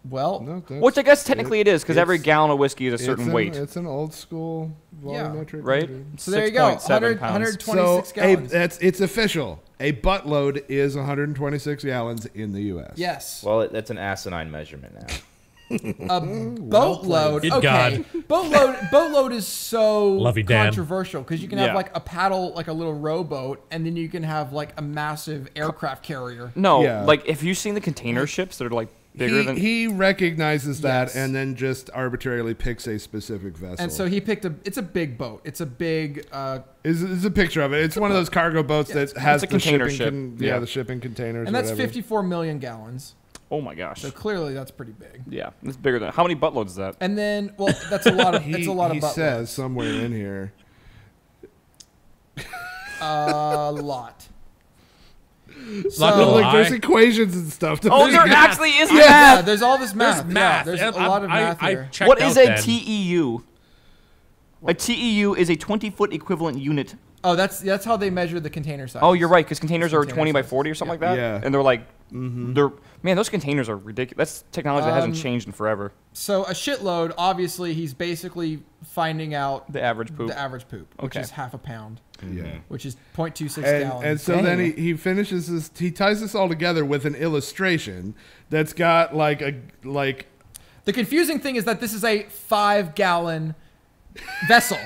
Well, No, that's- Which I guess technically it is, because every it's- gallon of whiskey is a certain it's weight, It's an old school volumetric right? measure. so there you go. 6.7 pounds. 126 So gallons. it's official. A buttload is 126 gallons in the U.S. Yes. Well, that's an asinine measurement now. A boatload. Good Okay. Boatload is so Love you, Dan. controversial because you can have Yeah. like a paddle, like a little rowboat, and then you can have like a massive aircraft carrier. No, Yeah. like if you've seen the container ships that are like bigger than. He recognizes that Yes. and then just arbitrarily picks a specific vessel. And so he picked it's a big boat. It's a big, is a picture of it. It's one of those cargo boats that has a the container shipping ship. Yeah. the shipping containers. and that's whatever. 54 million gallons. Oh my gosh. So clearly that's pretty big. Yeah, it's bigger than. How many buttloads is that? And then, well, that's a lot of, it's a lot of He butt says somewhere in here. a lot. Not So, gonna Like lie. there's equations and stuff. To Oh, figure there out. actually is yeah, math. there's all this math. There's math. Yeah, there's a And lot of math I here. checked What is out a then. TEU? A TEU is a 20-foot equivalent unit. Oh, that's how they measure the container size. Oh, you're right, because containers are Container 20 by sizes. 40 or something like that. Yeah. And they're like, they're man, those containers are ridiculous. That's technology that hasn't changed in forever. So a shitload. Obviously, he's basically finding out The average poop. the average poop, which Okay. is half a pound, Yeah. which is 0.26 And, gallons. and so then he finishes this. He ties this all together with an illustration that's got like The confusing thing is that this is a 5-gallon vessel.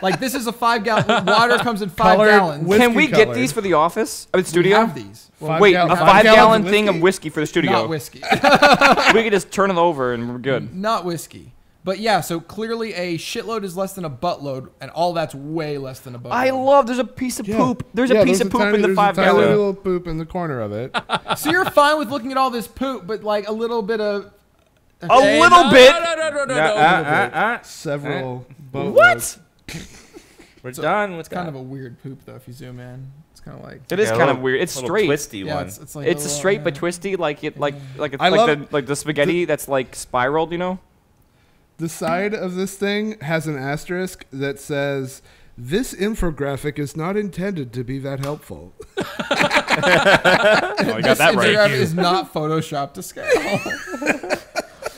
Like this is a 5-gallon. Water comes in 5 Colored gallons. whiskey Can we get colored. these for the office? I mean, We studio? have these. Well, Wait, gallon- a 5 gallons 5-gallon of thing whiskey? of whiskey for the studio. not whiskey. We could just turn it over and we're good. Not whiskey. But yeah, so clearly a shitload is less than a buttload, and all that's way less than a buttload. I love. There's a piece of poop. There's a piece of poop in the 5 There's a gallon. tiny little poop in the corner of it. So you're fine with looking at all this poop, but like a little bit of A little bit. No. Several boatloads. What? We're done with kind that. of a weird poop though. If you zoom in, it's kind of like It is Yeah, a kind of little- weird. It's little straight. twisty yeah, one. it's like It's a little- straight but yeah. twisty, like it's I love like the spaghetti that's like spiraled, you know? The side of this thing has an asterisk that says, "This infographic is not intended to be that helpful." Oh, you got This that right. Instagram is not photoshopped to scale.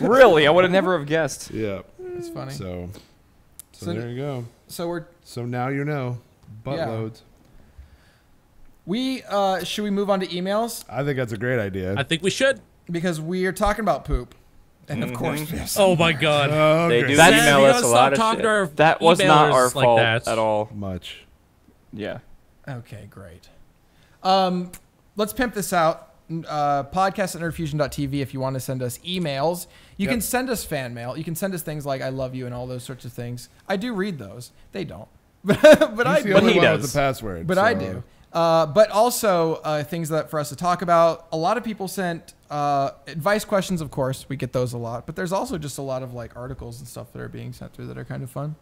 Really? I would have never have guessed. Yeah. It's funny. So So- there you go. So we're So now you know. Buttloads. should we move on to emails I think that's a great idea. I think we should. because we are talking about poop, and of course, yes. Oh my god. They Okay. do That's- email we us gotta a stop lot of talking shit. to our That was not our emailers like fault that. at all. Much. Yeah. Okay, great. Let's pimp this out. Podcast@nerdfusion.tv if you want to send us emails. You can send us fan mail. You can send us things like I love you and all those sorts of things. I do read those. They don't. but I He's the do. only he one does. with the password. But I do. But also things that for us to talk about. A lot of people sent advice questions, of course. We get those a lot. But there's also just a lot of like articles and stuff that are being sent through that are kind of fun.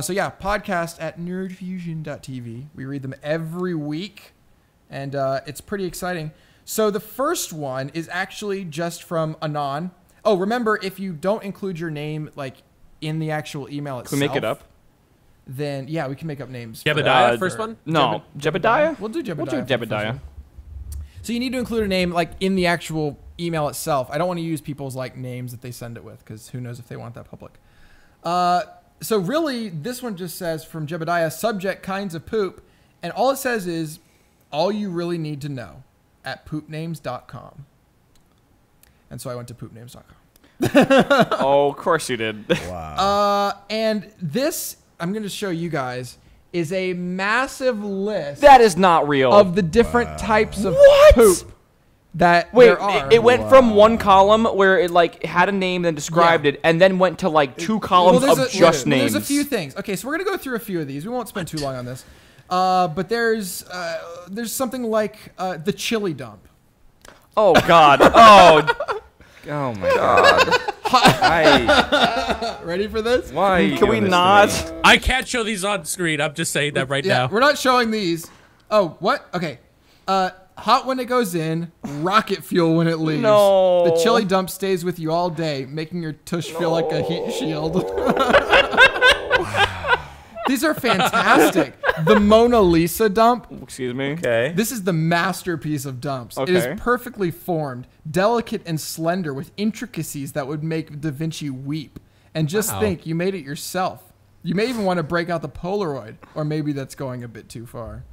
So yeah, podcast@nerdfusion.tv. We read them every week. And it's pretty exciting. So the first one is actually just from Anon. Oh, remember, if you don't include your name like in the actual email itself. Can we make it up? Then, yeah, we can make up names. for Jebediah, first one? No. Jebediah? We'll do Jebediah. We'll do for the first Jebediah. one. So you need to include a name like in the actual email itself. I don't want to use people's like names that they send it with because who knows if they want that public. So really, this one just says from Jebediah, subject kinds of poop. And all it says is all you really need to know at poopnames.com. And so I went to poopnames.com. Oh, of course you did. And this, I'm going to show you guys, is a massive list That is not real. of the different types of What? poop that Wait, there are. it went from one column where it like had a name and described Yeah. it, and then went to like two columns of just names. There's a few things. Okay, so we're gonna go through a few of these. We won't spend too long on this. But there's something like the chili dump. Oh God. Oh my god. Ready for this? Why are you Can we doing this to not? me? I can't show these on screen. I'm just saying that right Yeah, now. we're not showing these. Oh, what? Okay. Hot when it goes in, rocket fuel when it leaves. No. The chili dump stays with you all day, making your tush feel like a heat shield. These are fantastic. The Mona Lisa dump. Excuse me. Okay. This is the masterpiece of dumps. It Okay. is perfectly formed, delicate and slender with intricacies that would make Da Vinci weep. And just Wow. think, you made it yourself. You may even want to break out the Polaroid, or maybe that's going a bit too far.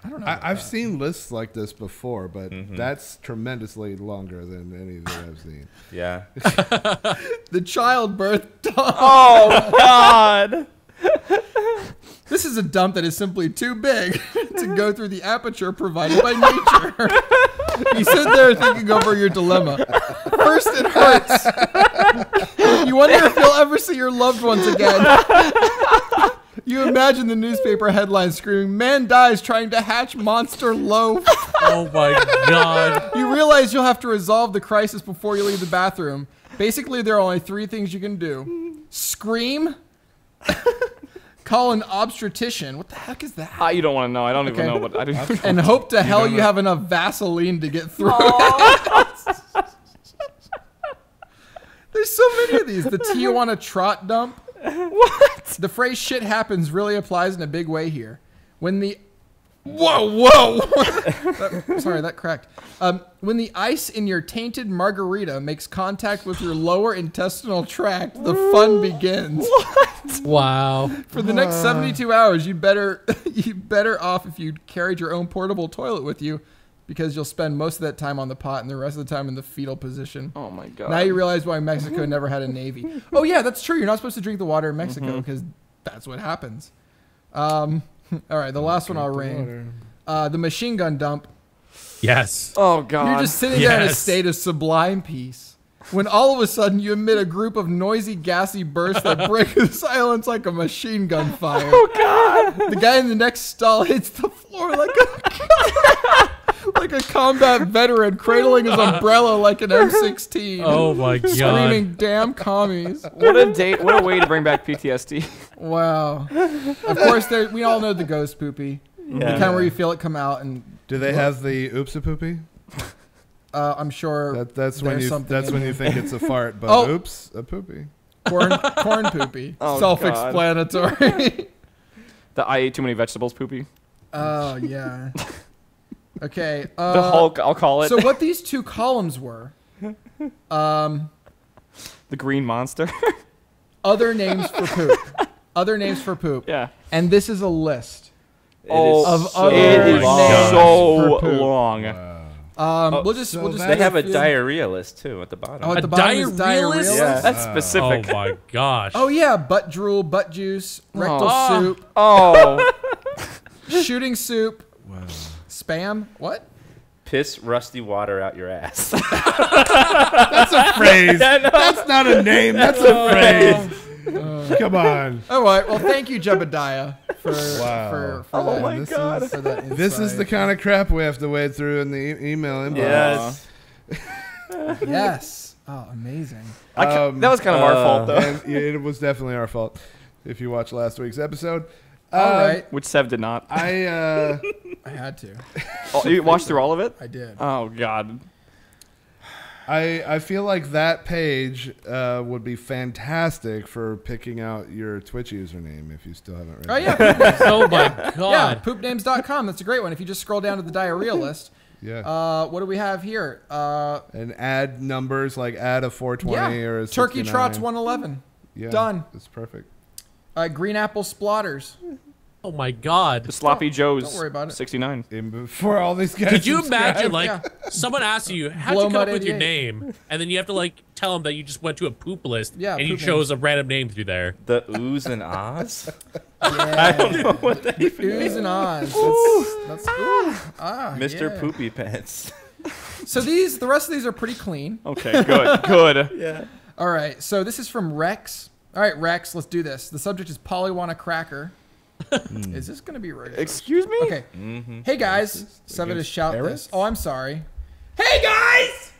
I don't know. I've seen lists like this before, but that's tremendously longer than any that I've seen. Yeah. The childbirth dump. Oh God. This is a dump that is simply too big to go through the aperture provided by nature. You sit there thinking over your dilemma. First, it hurts. You wonder if you'll ever see your loved ones again. You imagine the newspaper headline screaming, "Man dies trying to hatch monster loaf." Oh my god. You realize you'll have to resolve the crisis before you leave the bathroom. Basically, there are only 3 things you can do. Scream. Call an obstetrician. What the heck is that? You don't want to know. I don't even Okay. know what I don't. And hope to hell you have enough Vaseline to get through. There's so many of these. The Tijuana trot dump. What? The phrase "shit happens" really applies in a big way here. When the whoa. Sorry, that cracked. When the ice in your tainted margarita makes contact with your lower intestinal tract, the fun begins. Wow. For the next 72 hours, you better off if you carried your own portable toilet with you, because you'll spend most of that time on the pot and the rest of the time in the fetal position. Oh my God. Now you realize why Mexico never had a navy. Oh yeah, that's true. You're not supposed to drink the water in Mexico because that's what happens. All right, the last one I'll reign. The machine gun dump. Yes. Oh God. You're just sitting there in a Yes. state of sublime peace, when all of a sudden you emit a group of noisy, gassy bursts that break the silence like a machine gun fire. Oh God! The guy in the next stall hits the floor like a combat veteran, cradling his umbrella like an M16. Oh my god. Screaming, "Damn commies!" What a date! What a way to bring back PTSD. Wow. Of course, we all know the ghost poopy. The kind where you feel it come out, and Do they have the oops a poopy? I'm sure That's when there's you something that's in when there. you think it's a fart, but Oh. oops a poopy. corn poopy. Oh, Self-explanatory. I ate too many vegetables. Poopy. Oh yeah. Okay. The Hulk. I'll call it. So what these 2 columns were, the green monster. other names for poop. Other names for poop. Yeah. And this is a list. Of other it is names so for poop. long. We'll just so we'll just They have a few. diarrhea list too at the bottom. Oh, at A the bottom is diarrhea diarrhea list? list? That's Oh specific. my gosh. Oh yeah, butt drool, butt juice, rectal soup, Oh. shooting soup, spam. What? Piss rusty water out your ass. That's a phrase. That's not a name. That's a phrase. Come on. All right. Well, thank you, Jebediah, for Wow. for Oh that. my This God. is- For that This is the insight. kind of crap we have to wade through in the email inbox. Yes. Yes. Oh, amazing. That was kind of our fault, though. And it was definitely our fault. If you watched last week's episode, All right. Which Sev did not. I had to. Oh, you watched through all of it? I did. Oh God. I feel like that page would be fantastic for picking out your Twitch username if you still haven't read Oh it. yeah. Oh my Yeah, god. poopnames.com. That's a great one. If you just scroll down to the diarrhea list, Yeah. what do we have here? And add numbers like add a 420 or a Turkey 69. Trots 111. Yeah, Done. That's perfect. Green apple splatters. Oh my god. The Sloppy Joe's. don't worry about it. 69. And before all these guys Could you subscribe- imagine, like, Yeah. someone asks you, how'd Blow you come Mud up with your 88. name? And then you have to, like, tell them that you just went to a poop list Yeah, and you poop chose a random name through there. The oohs and ahs. I don't know what that even Oohs and ahs. That's Mr. yeah. Poopy Pants. So the rest of these are pretty clean. Okay, good, good. Yeah. All right. So this is from Rex. All right, Rex, let's do this. The subject is Polywana Cracker. Is this going to be right? Excuse me? Okay. Hey guys, Seven to shout this. parrots? Oh, I'm sorry. Hey guys.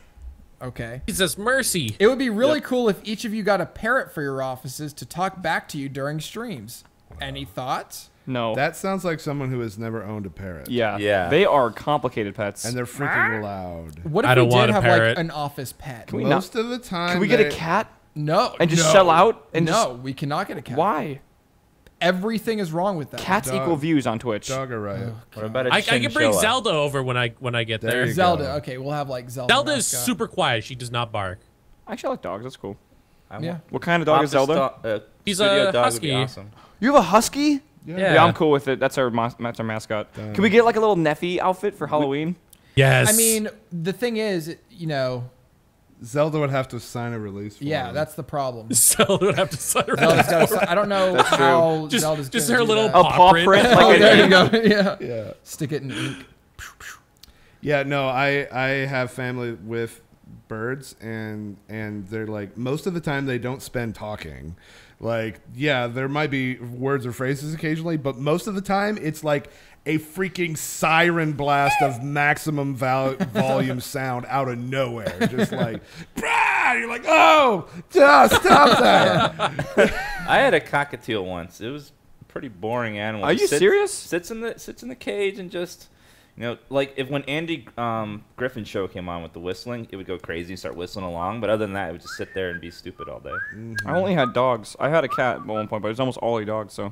Okay. Jesus mercy. It would be really cool if each of you got a parrot for your offices to talk back to you during streams. Any thoughts? No. That sounds like someone who has never owned a parrot. yeah. Yeah. They are complicated pets. And they're freaking loud. What if I don't we did want a have parrot. like an office pet? we Most of the time, Can we get a they- cat No. and just no, sell out? And no, we cannot get a cat. Why? Everything is wrong with that. Cats equal views on Twitch. Dogger riot. What about a I can bring chinchilla? Zelda over when I get There there. you Zelda. go. Okay, we'll have like Zelda. Zelda is mascot. super quiet. She does not bark. Actually, I like dogs. That's cool. Yeah. What kind of dog is Zelda? He's studio a dog husky. Would be awesome. You have a husky? Yeah. I'm cool with it. That's our mascot. Can we get like a little Neffy outfit for Halloween? Yes. I mean, the thing is, you know, Zelda would have to sign a release. yeah, that's the problem. Zelda would have to sign her. Zelda's gotta, I don't know how Zelda's Just gonna her do little that. A paw print, Oh, like there you a, go. Yeah. Yeah. Stick it in ink. Yeah, no, I have family with birds, and they're like, most of the time they don't spend talking. Like, yeah, there might be words or phrases occasionally, but most of the time it's like a freaking siren blast of maximum volume sound out of nowhere. Just like, brah! You're like, oh, just stop that. I had a cockatiel once. It was a pretty boring animal. Are you serious? Sits in the cage and just, you know, like if when Andy Griffin's show came on with the whistling, it would go crazy and start whistling along. But other than that, it would just sit there and be stupid all day. I only had dogs. I had a cat at one point, but it was almost all dogs, so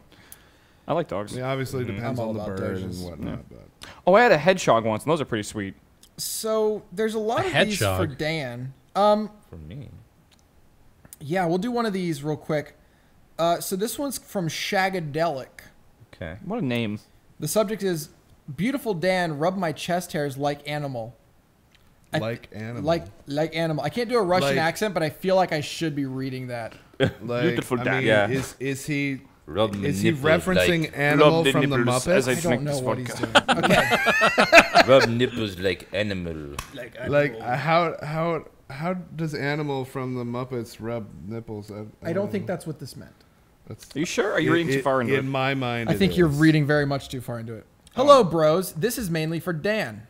I like dogs. Yeah, obviously it depends I'm all on the about bird Doges. and whatnot. But Oh, I had a hedgehog once, and those are pretty sweet. So there's a lot of these hedgehog. for Dan. For me. Yeah, we'll do one of these real quick. So this one's from Shagadelic. Okay. What a name. The subject is beautiful Dan, rub my chest hairs like animal. like animal. Like animal. I can't do a Russian Like- accent, but I feel like I should be reading that. like, Beautiful I dad. mean, Yeah. is he Rub my is he nipples referencing like- animal Rub the from the nipples as Muppets? I I drink don't know this what he's vodka. doing. Okay. Rub nipples like animal. Like how does animal from the Muppets rub nipples? I don't think that's what this meant. That's Are you sure? Are you reading too far into in it? my mind. I it think you're is. reading very much too far into it. Hello, bros. This is mainly for Dan.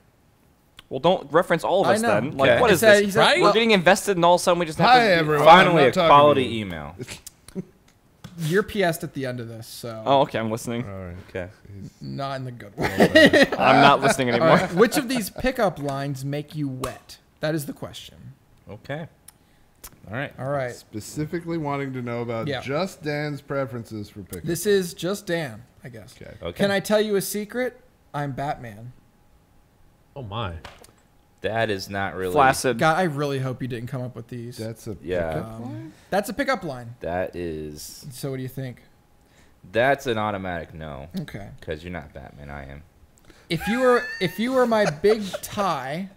Well, don't reference all of I us know. then. Like, Okay. what He is said- this? he said- Right? We're getting invested, and all of a sudden we just have Hi, to. everyone. Finally, I'm a not talking quality to you. email. You're PS'd at the end of this, so Oh, okay. I'm listening. All right. Okay. not in the good way. I'm not listening All anymore. right. Which of these pickup lines make you wet? That is the question. Okay. All right. All right. Specifically wanting to know about Yeah. just Dan's preferences for pickup. This is just Dan, I guess. Okay. Okay. Can I tell you a secret? I'm Batman. Oh my. That is not really. Flaccid. God, I really hope you didn't come up with these. That's a Yeah. pickup line? That's a pickup line. That is. So what do you think? That's an automatic no. Okay. Because you're not Batman. I am. If you were my big tie,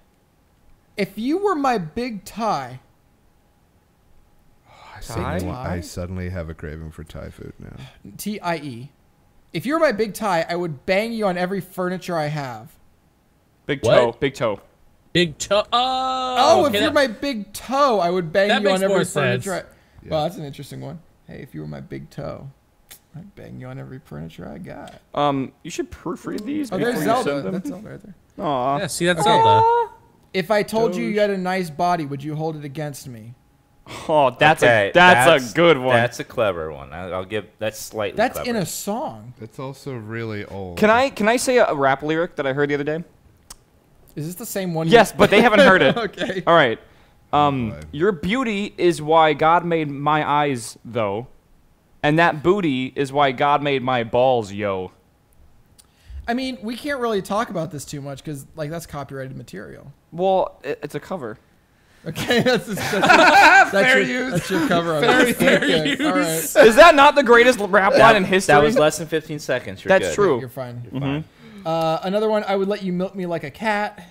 I suddenly have a craving for Thai food now. TIE. If you were my big tie, I would bang you on every furniture I have. Big What? toe. Big toe. Big toe. Oh, okay, if you're my big toe, I would bang That you on makes every more furniture. sense. Well, that's an interesting one. Hey, if you were my big toe, I'd bang you on every furniture I got. You should proofread these Oh, before there's you Zelda. send them. That's Zelda right there. Aw. Yeah, see, that's Okay. Zelda. If I told you you had a nice body, would you hold it against me? Oh, that's Okay, a good one. That's a clever one. I'll give. That's slightly. That's clever. in a song. It's also really old. Can I say a rap lyric that I heard the other day? Is this the same one? Yes, but they haven't heard it. Okay. All right. boy. Your beauty is why God made my eyes, though, and that booty is why God made my balls, yo. I mean, we can't really talk about this too much because, like, that's copyrighted material. Well, it's a cover. Okay, that's Fair your, use. that's your cover on it. Okay, all right. Is that not the greatest rap line in history? That was less than 15 seconds. You're That's good. true. You're fine. You're fine. Another one, I would let you milk me like a cat.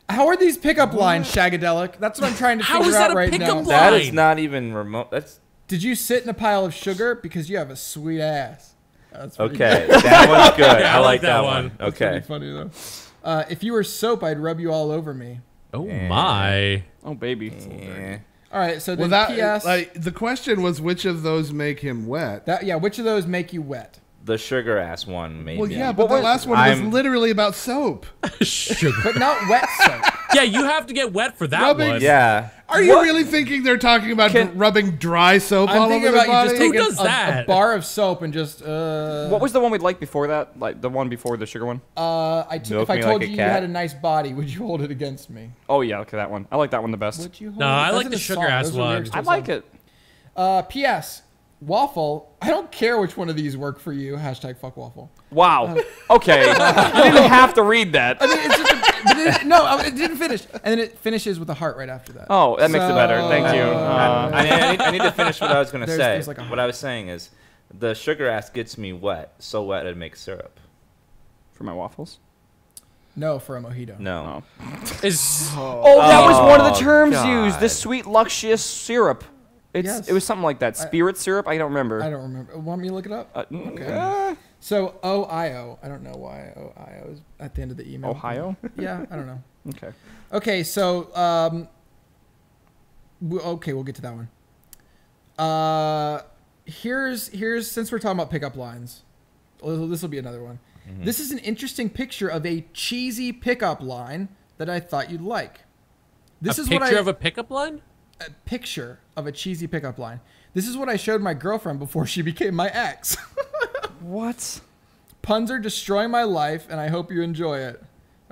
How are these pickup lines, Shagadelic? That's what I'm trying to How figure is that out a right pickup now. line? That is not even remote. That's Did you sit in a pile of sugar? Because you have a sweet ass. That's pretty okay. That one's good. Yeah, I like that one. That's pretty Okay. funny though. If you were soap, I'd rub you all over me. Oh Yeah. my. Oh, baby. Yeah. All right, so Well, then that P.S. like the question was which of those make him wet. Which of those make you wet? The sugar ass one, maybe. Well, yeah, but the last one was I'm- literally about soap. Sugar. But not wet soap. Yeah, you have to get wet for that Rubbing- one. Yeah. Are you really thinking they're talking about rubbing dry soap I'm all thinking over about the you body? just Who taking does a that? bar of soap and just. What was the one we'd like before that? Like the one before the sugar one? Milk If I me told like a you cat? had a nice body, would you hold it against me? Oh yeah, okay, that one. I like that one the best. Would you hold No, it? I That's like in the song. sugar ass Those are one. lyrics to I a like song. it. P.S. Waffle, I don't care which one of these work for you. Hashtag fuck waffle. Wow. Okay. You didn't have to read that. I mean, it's just it didn't finish. And then it finishes with a heart right after that. Oh, that makes it better. Thank you. I need to finish what I was going to say. There's like a what I was saying is the sugar ass gets me wet, so wet it makes syrup. For my waffles? No, for a mojito. No. Oh, that was one of the terms God. used. The sweet, luscious syrup. Yes. It was something like that. Spirit syrup? I don't remember. I don't remember. Want me to look it up? Okay. So, Ohio. I don't know why Ohio is at the end of the email. Ohio? Yeah, I don't know. Okay. Okay, so, we'll get to that one. Here's since we're talking about pickup lines, this will be another one. Mm-hmm. This is an interesting picture of a cheesy pickup line that I thought you'd like. This is picture of a pickup line? A picture of a cheesy pickup line. This is what I showed my girlfriend before she became my ex. What? Puns are destroying my life, and I hope you enjoy it.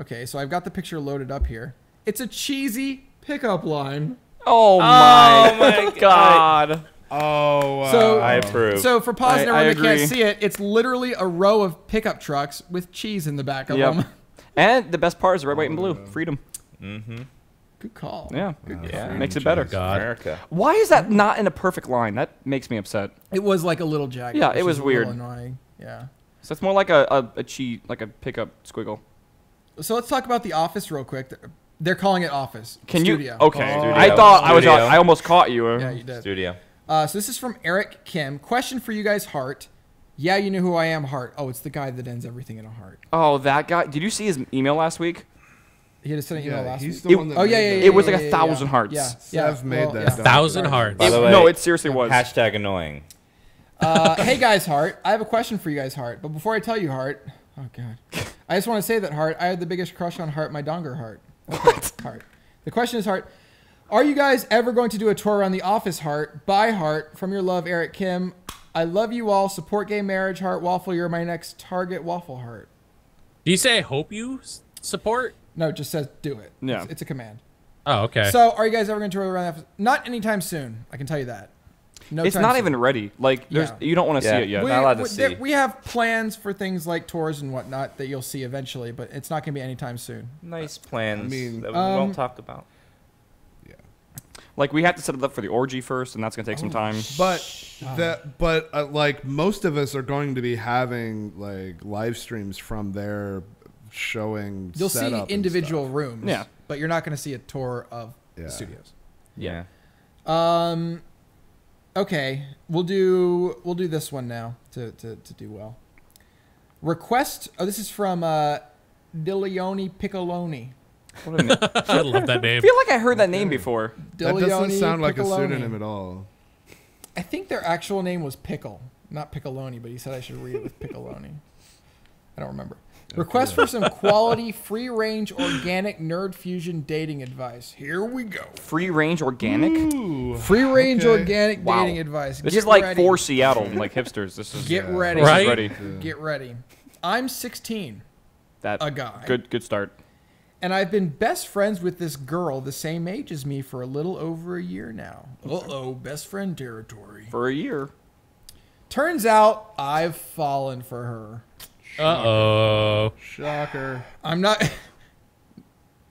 Okay, so I've got the picture loaded up here. It's a cheesy pickup line. Oh my God. Oh, wow. So I approve. So for pause and I everyone that agree. can't see it, it's literally a row of pickup trucks with cheese in the back of them. And the best part is red, white, and blue. Freedom. Mm-hmm. Good call. Yeah. Yeah. Makes it better. God. America. Why is that not in a perfect line? That makes me upset. It was like a little jagged. Yeah, which it was is a little weird. Annoying. Yeah. So it's more like a cheat, like a pickup squiggle. So let's talk about The Office real quick. They're calling it Office. Can Studio. you? Okay. Studio. I thought I was. Studio. I almost caught you. Yeah, you did. Studio. So this is from Eric Kim. Question for you guys, Heart. Yeah, you know who I am, Heart. Oh, it's the guy that ends everything in a heart. Oh, that guy. Did you see his email last week? He had sent an email last he's week. the one that Oh, yeah, made yeah, that. yeah. It was like yeah, 1,000 yeah. hearts. Yeah. Sev made that. yeah. 1,000 hearts. By the way, No, it seriously was. Hashtag annoying. Hey guys, Heart. I have a question for you guys, Heart. But before I tell you, Heart, oh god, I just want to say that, Heart, I had the biggest crush on Heart, my donger Heart. Okay, Heart. The question is, Heart, are you guys ever going to do a tour around the office, Heart? Bye, Heart. From your love, Eric Kim. I love you all. Support gay marriage, Heart. Waffle, you're my next target. Waffle, Heart. Do you say I hope you support? No, it just says do it. Yeah. It's a command. Oh, okay. So, are you guys ever going to tour around the office? Not anytime soon. I can tell you that. No, It's time not soon. even ready. Like, there's, Yeah. you don't want to Yeah. see it yet. Not allowed to see. We have plans for things like tours and whatnot that you'll see eventually, but it's not going to be anytime soon. Nice plans I mean, that we won't talk about. Like, we have to set it up for the orgy first, and that's gonna take some time. But like most of us are going to be having like live streams from there showing. You'll see setup and individual stuff. rooms, Yeah. but you're not going to see a tour of Yeah. the studios. Yeah. Okay, we'll do this one now to do well. Request. Oh, this is from Dilione Piccoloni. What a name. I love that I name. feel like I heard that name before. That doesn't Dilione sound like a Piccoloni. pseudonym at all. I think their actual name was Pickle, not Piccoloni, but he said I should read it with Piccoloni. I don't remember. Request for some quality, free-range, organic nerd fusion dating advice. Here we go. Free range organic. Free-range, Okay. organic Wow. dating advice. This Get is like ready. for Seattle, like hipsters. This is Get ready. This is Right? ready. Get ready. I'm 16, That a guy. good start. And I've been best friends with this girl the same age as me for a little over a year now. Uh-oh, best friend territory. For a year. Turns out I've fallen for her. Uh-oh. Shocker. I'm not...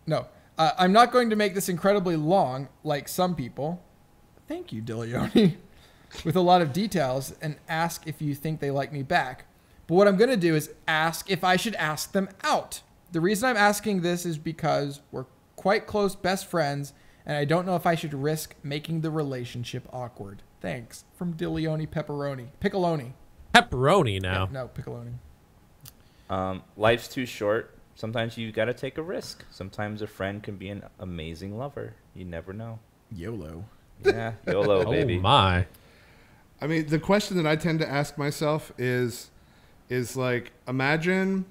No. I'm not going to make this incredibly long, like some people. Thank you, Dilione. With a lot of details, and ask if you think they like me back. But what I'm going to do is ask if I should ask them out. The reason I'm asking this is because we're quite close best friends, and I don't know if I should risk making the relationship awkward. Thanks. From Dilione Piccoloni. Pepperoni now. No, Piccoloni. Life's too short. Sometimes you got to take a risk. Sometimes a friend can be an amazing lover. You never know. YOLO. Yeah, YOLO, Oh, baby. my. I mean, the question that I tend to ask myself is like, imagine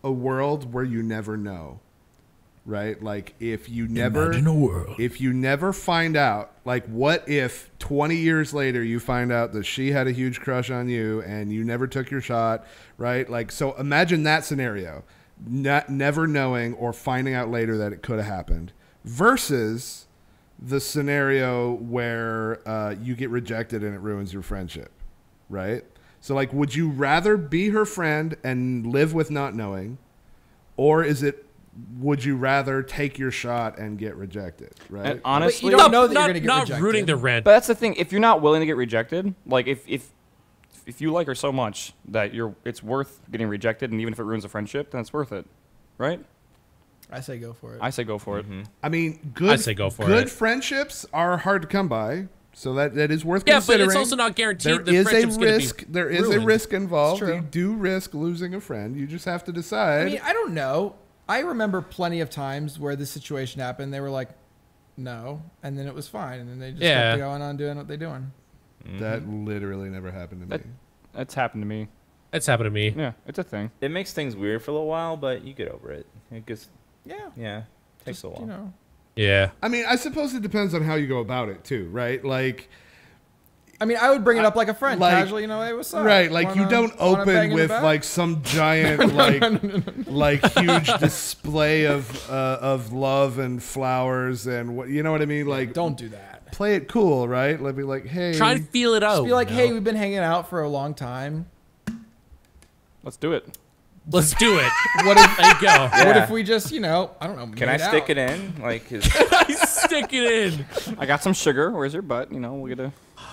a world where you never know, right? Like if you never find out, like what if 20 years later you find out that she had a huge crush on you and you never took your shot, right? Like, so imagine that scenario, never knowing or finding out later that it could have happened versus the scenario where you get rejected and it ruins your friendship. right? So, like, would you rather be her friend and live with not knowing, or would you rather take your shot and get rejected, right? And honestly, you don't know that you're not, going to get not rejected. rooting the red. but that's the thing. If you're not willing to get rejected, like if you like her so much that it's worth getting rejected, and even if it ruins a friendship, then it's worth it, right? I say go for it. I say go for it. I mean, I say go for good it. friendships are hard to come by, so that is worth Yeah, considering. but it's also not guaranteed There the is a friendship's gonna be risk. There is a ruined. risk involved. It's true. You do risk losing a friend. You just have to decide. I mean, I don't know. I remember plenty of times where this situation happened. They were like, no, and then it was fine, and then they just kept going on doing what they're doing. that literally never happened to me. That's happened to me. It's happened to me. Yeah, it's a thing. It makes things weird for a little while, but you get over it. It gets, Yeah. takes a while. You know. Yeah. I mean, I suppose it depends on how you go about it too, right? Like, I mean, I would bring it up like a friend, like- casually. You know, hey, what's up? right? Like you don't wanna bang open in the with back? like some giant like huge display of love and flowers and what you know what I mean? Like, Don't do that. play it cool, right? Let me like, hey, Try to feel it out. Just be like, you hey, know? we've been hanging out for a long time. Let's do it. Let's do it. What if? There you go. What if we just, I don't know. Can I stick it in? Like, I stick it in. I got some sugar. Where's your butt? You know, we'll get a.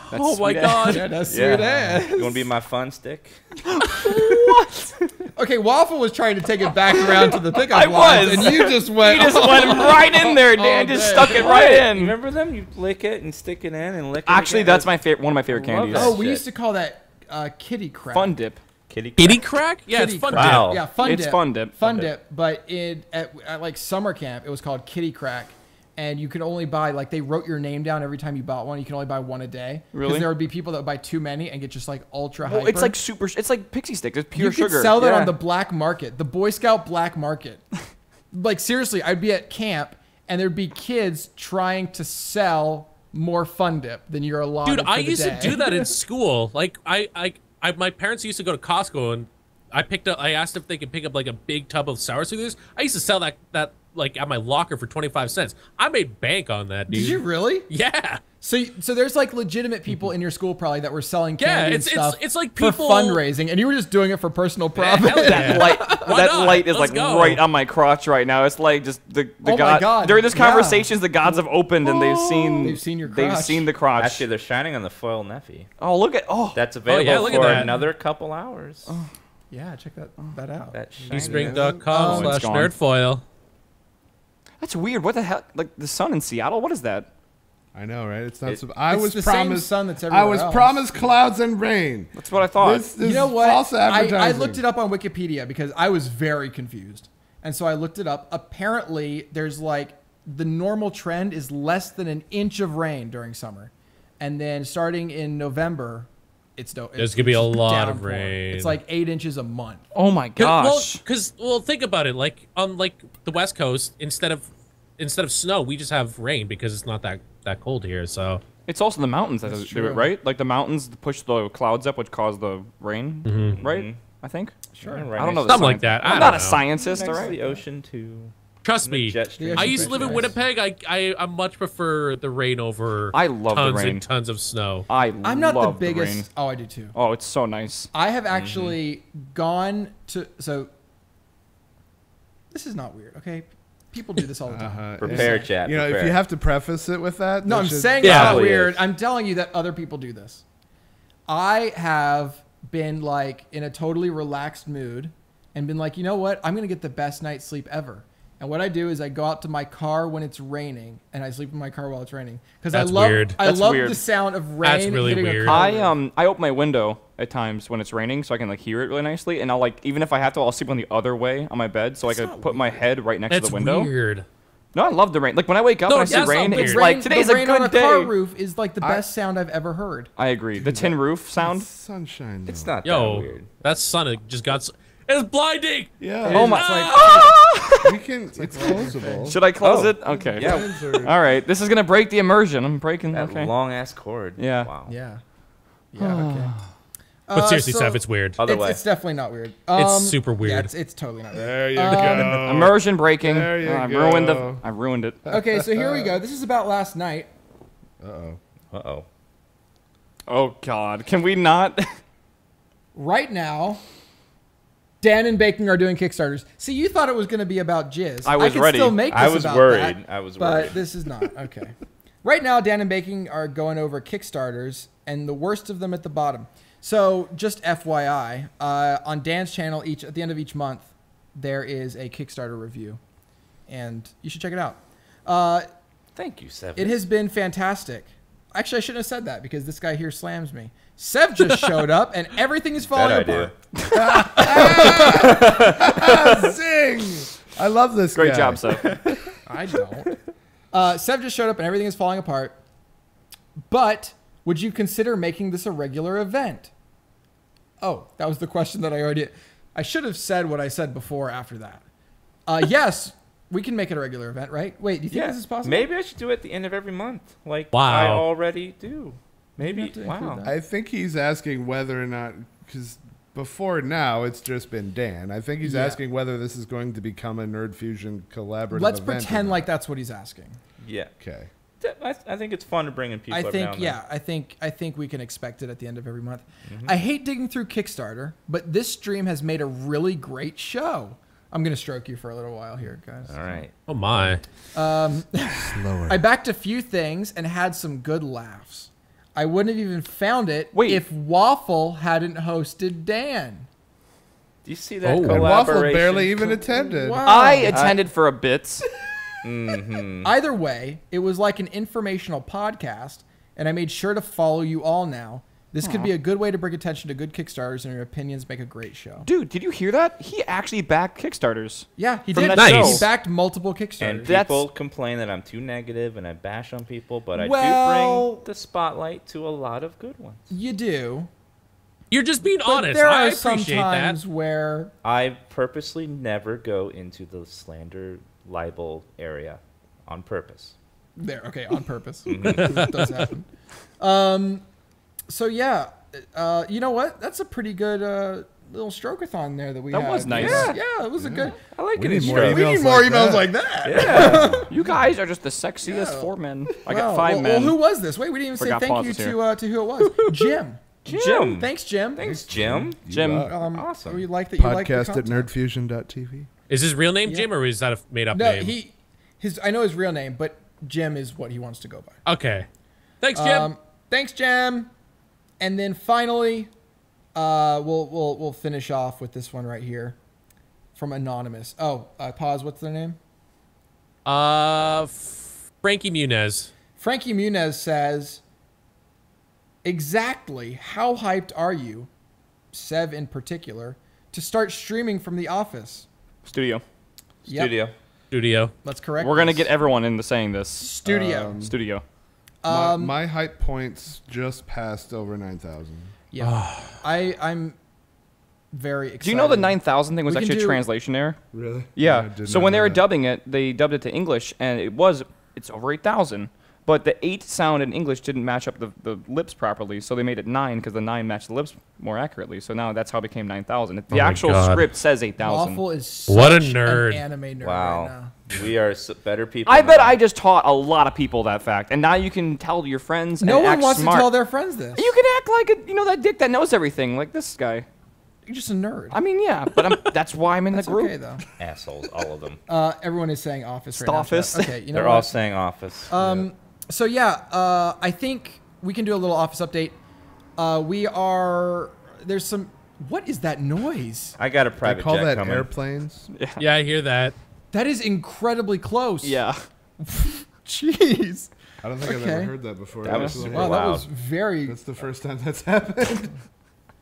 That's Oh my sweet god. Yeah, that's yeah. sweet ass. You want to be my fun stick? Okay, Waffle was trying to take it back around to the pickup I lines, was. and you just went. You just went right in there, Dan. Just stuck it right You in. remember them? You lick it and stick it in and lick it. Actually, again? that's my favorite. One of my favorite I love candies. that. Oh, we shit. used to call that kitty crap. Fun dip. kitty. Kitty crack? Yeah, Kitty it's fun. crack. Wow. Yeah, fun It's dip. fun dip. Fun dip. But at like summer camp, it was called kitty crack. And you could only buy, like, they wrote your name down every time you bought one. You can only buy one a day. Really? Because there would be people that would buy too many and get just, like, ultra hyper. Well, it's like super. It's like pixie stick. It's pure you sugar. could sell that Yeah. on the black market, the Boy Scout black market. Like, seriously, I'd be at camp, and there'd be kids trying to sell more Fun Dip than you're allotted Dude, for I the used day. to do that in school. Like, my parents used to go to Costco, and I asked if they could pick up like a big tub of sour soothers. I used to sell that like at my locker for 25 cents. I made bank on that, dude. Did you really? Yeah. So there's like legitimate people in your school probably that were selling Yeah, candy and it's stuff it's like for people fundraising, and you were just doing it for personal profit. Hell yeah. light. Why That not? light is Let's like go. right on my crotch right now. It's like just the Oh my god. God, During this yeah. conversations, the gods have opened and they've seen. They've seen your They've crotch. seen the crotch. Actually, they're shining on the foil Neffy. Oh, look at That's available yeah, look at for that. another couple hours. Yeah, check that out. That shininess. it's Teespring.com/nerdfoil. That's weird. What the hell? Like the sun in Seattle? What is that? I know, right? It's not. It- I It's was the same promised. sun that's I everywhere was else. promised clouds and rain. That's what I thought. This You know what? False advertising. I looked it up on Wikipedia because I was very confused. And so I looked it up. Apparently, there's like the normal trend is less than an inch of rain during summer. And then starting in November, There's gonna be a lot of downpouring. rain. It's like 8 inches a month. oh my gosh. Well, think about it. Like on like the West Coast, instead of snow, we just have rain because it's not that cold here. So It's also the mountains that do it, true. right? Like the mountains push the clouds up, which cause the rain, right? I think. Sure. I don't know. the Something like science. that. I I'm don't not know. a scientist, Next all to right? the ocean too. trust me, Jet stream. I used to live in Nice. Winnipeg. I much prefer the rain over I love the tons rain. and tons of snow. I'm not the love biggest. rain. Oh, I do too. Oh, it's so nice. I have actually gone to. So this is not weird, okay? People do this all the time. Prepare, chat. You know, if prepare. you have to preface it with that. No, that I'm should- saying Yeah, it's not it weird. is. I'm telling you that other people do this. I have been like in a totally relaxed mood and been like, you know what? I'm going to get the best night's sleep ever. And what I do is I go out to my car when it's raining and I sleep in my car while it's raining. Because I That's love, weird. I That's love weird. the sound of rain That's really hitting weird. a car. I open my window at times when it's raining so I can like hear it really nicely, and I'll like even if I have to, I'll sleep on the other way on my bed so I can put my head right next to That's the window. weird. No, I love the rain. Like when I wake up No, and I see that's not rain, weird. it's The like today's the a rain on good a day. car roof is like the best sound I've ever heard. I agree. The tin roof sound. Sunshine. It's though. not that Yo, weird. that sun it just got. It's blinding. Yeah. Oh my! We can. It's closable. Should I close Oh. it? Okay. Yeah. Lines are- All right. This is gonna break the immersion. I'm breaking. That Okay. long ass cord. Yeah. Wow. Yeah. Yeah, okay. But seriously, so Steph, it's weird. Other It's, way. it's definitely not weird. It's super Yeah, weird. it's totally not weird. There you go. Immersion breaking. There you I go. ruined it. Okay, so here we go. This is about last night. Uh-oh. Uh oh. Oh God. Can we not? right now, Dan and Baking are doing Kickstarters. See, you thought it was going to be about jizz. I was could ready. Still make this I was about worried. that, I was but worried. this is not. Okay. Right now, Dan and Baking are going over Kickstarters, and the worst of them at the bottom. So, just FYI, on Dan's channel, at the end of each month, there is a Kickstarter review, and you should check it out. Thank you, Seven. It has been fantastic. Actually, I shouldn't have said that because this guy here slams me. Sev just showed up, and everything is falling Bad apart. idea. Zing! I love this Great guy. job, Seth. I don't. Sev just showed up, and everything is falling apart. But would you consider making this a regular event? Oh, that was the question that I should have said what I said before after that. Yes, we can make it a regular event, right? Wait, do you think this is possible? Maybe I should do it at the end of every month, like Wow. I already do. Maybe. have to include Wow. that. I think he's asking whether or not, because before now it's just been Dan. I think he's asking whether this is going to become a Nerd Fusion collaborative Let's event or pretend not. like that's what he's asking. Yeah. Okay. I think it's fun to bring in people. I every think, now and then. I think we can expect it at the end of every month. Mm-hmm. I hate digging through Kickstarter, but this stream has made a really great show. I'm gonna stroke you for a little while here, guys. All right. Oh my. Slower. I backed a few things and had some good laughs. I wouldn't have even found it if Waffle hadn't hosted Dan. Do you see that Oh. And collaboration? Waffle barely even attended. Wow. I attended for a bit. Either way, it was like an informational podcast, and I made sure to follow you all now. This could be a good way to bring attention to good Kickstarters, and your opinions make a great show. Dude, did you hear that? He actually backed Kickstarters. Yeah, he From did. that Nice. He backed multiple Kickstarters. And That's- people complain that I'm too negative and I bash on people, but I Well- do bring the spotlight to a lot of good ones. You do. You're just being But honest. there I are some appreciate that. times where I purposely never go into the slander libel area on purpose. okay, on purpose. Mm-hmm. That does happen. So yeah, you know what? That's a pretty good little stroke-a-thon there that we had. That was nice. Yeah, it was a good. I like We it. need in more stroke. We need Emails more like emails that. like that. Yeah. You guys are just the sexiest four men. I got Wow. five well, men. Well, who was this? Wait, we didn't even Forgot say thank you pauses here. to who it was. Jim. Jim. Thanks, Jim. Thanks, Jim. Jim. Awesome. We like that you like the Podcast at content. nerdfusion.tv. Is his real name Jim, or is that a made-up No, name? I know his real name, but Jim is what he wants to go by. Okay. Thanks, Jim. Thanks, Jim. And then finally, we'll finish off with this one right here from Anonymous. Oh, pause. What's their name? Frankie Muniz. Frankie Muniz says, exactly how hyped are you, Sev in particular, to start streaming from the office? Studio. Yep, Studio. Studio. let's correct We're going to this. get everyone into saying this. Studio. Studio. My hype points just passed over 9,000. Yeah. I'm very excited. Do you know the 9,000 thing was We can actually a do- translation error? Really? Yeah. I did So not when they know were that. dubbing it, they dubbed it to English, and it's over 8,000. But the 8 sound in English didn't match up the lips properly, so they made it 9 because the 9 matched the lips more accurately. So now that's how it became 9,000. The Oh my actual God. script says 8,000. Waffle is such What a nerd. an anime nerd right Wow. now. We are better people. I bet now. I just taught a lot of people that fact, and now you can tell your friends. No and one act wants smart. to tell their friends this. You can act like that dick that knows everything, like this guy. You're just a nerd. I mean, yeah, but that's why I'm in That's the group. okay though. assholes, all of them. Everyone is saying office right now. Office. Okay, you know They're what? all saying office. So I think we can do a little office update. There's some. What is that noise? I got a I private call jet that coming. airplanes. Yeah, I hear that. That is incredibly close. Yeah. Jeez. I don't think I've Okay. ever heard that before. That was actually. super Wow, that loud. was very. That's the first time that's happened.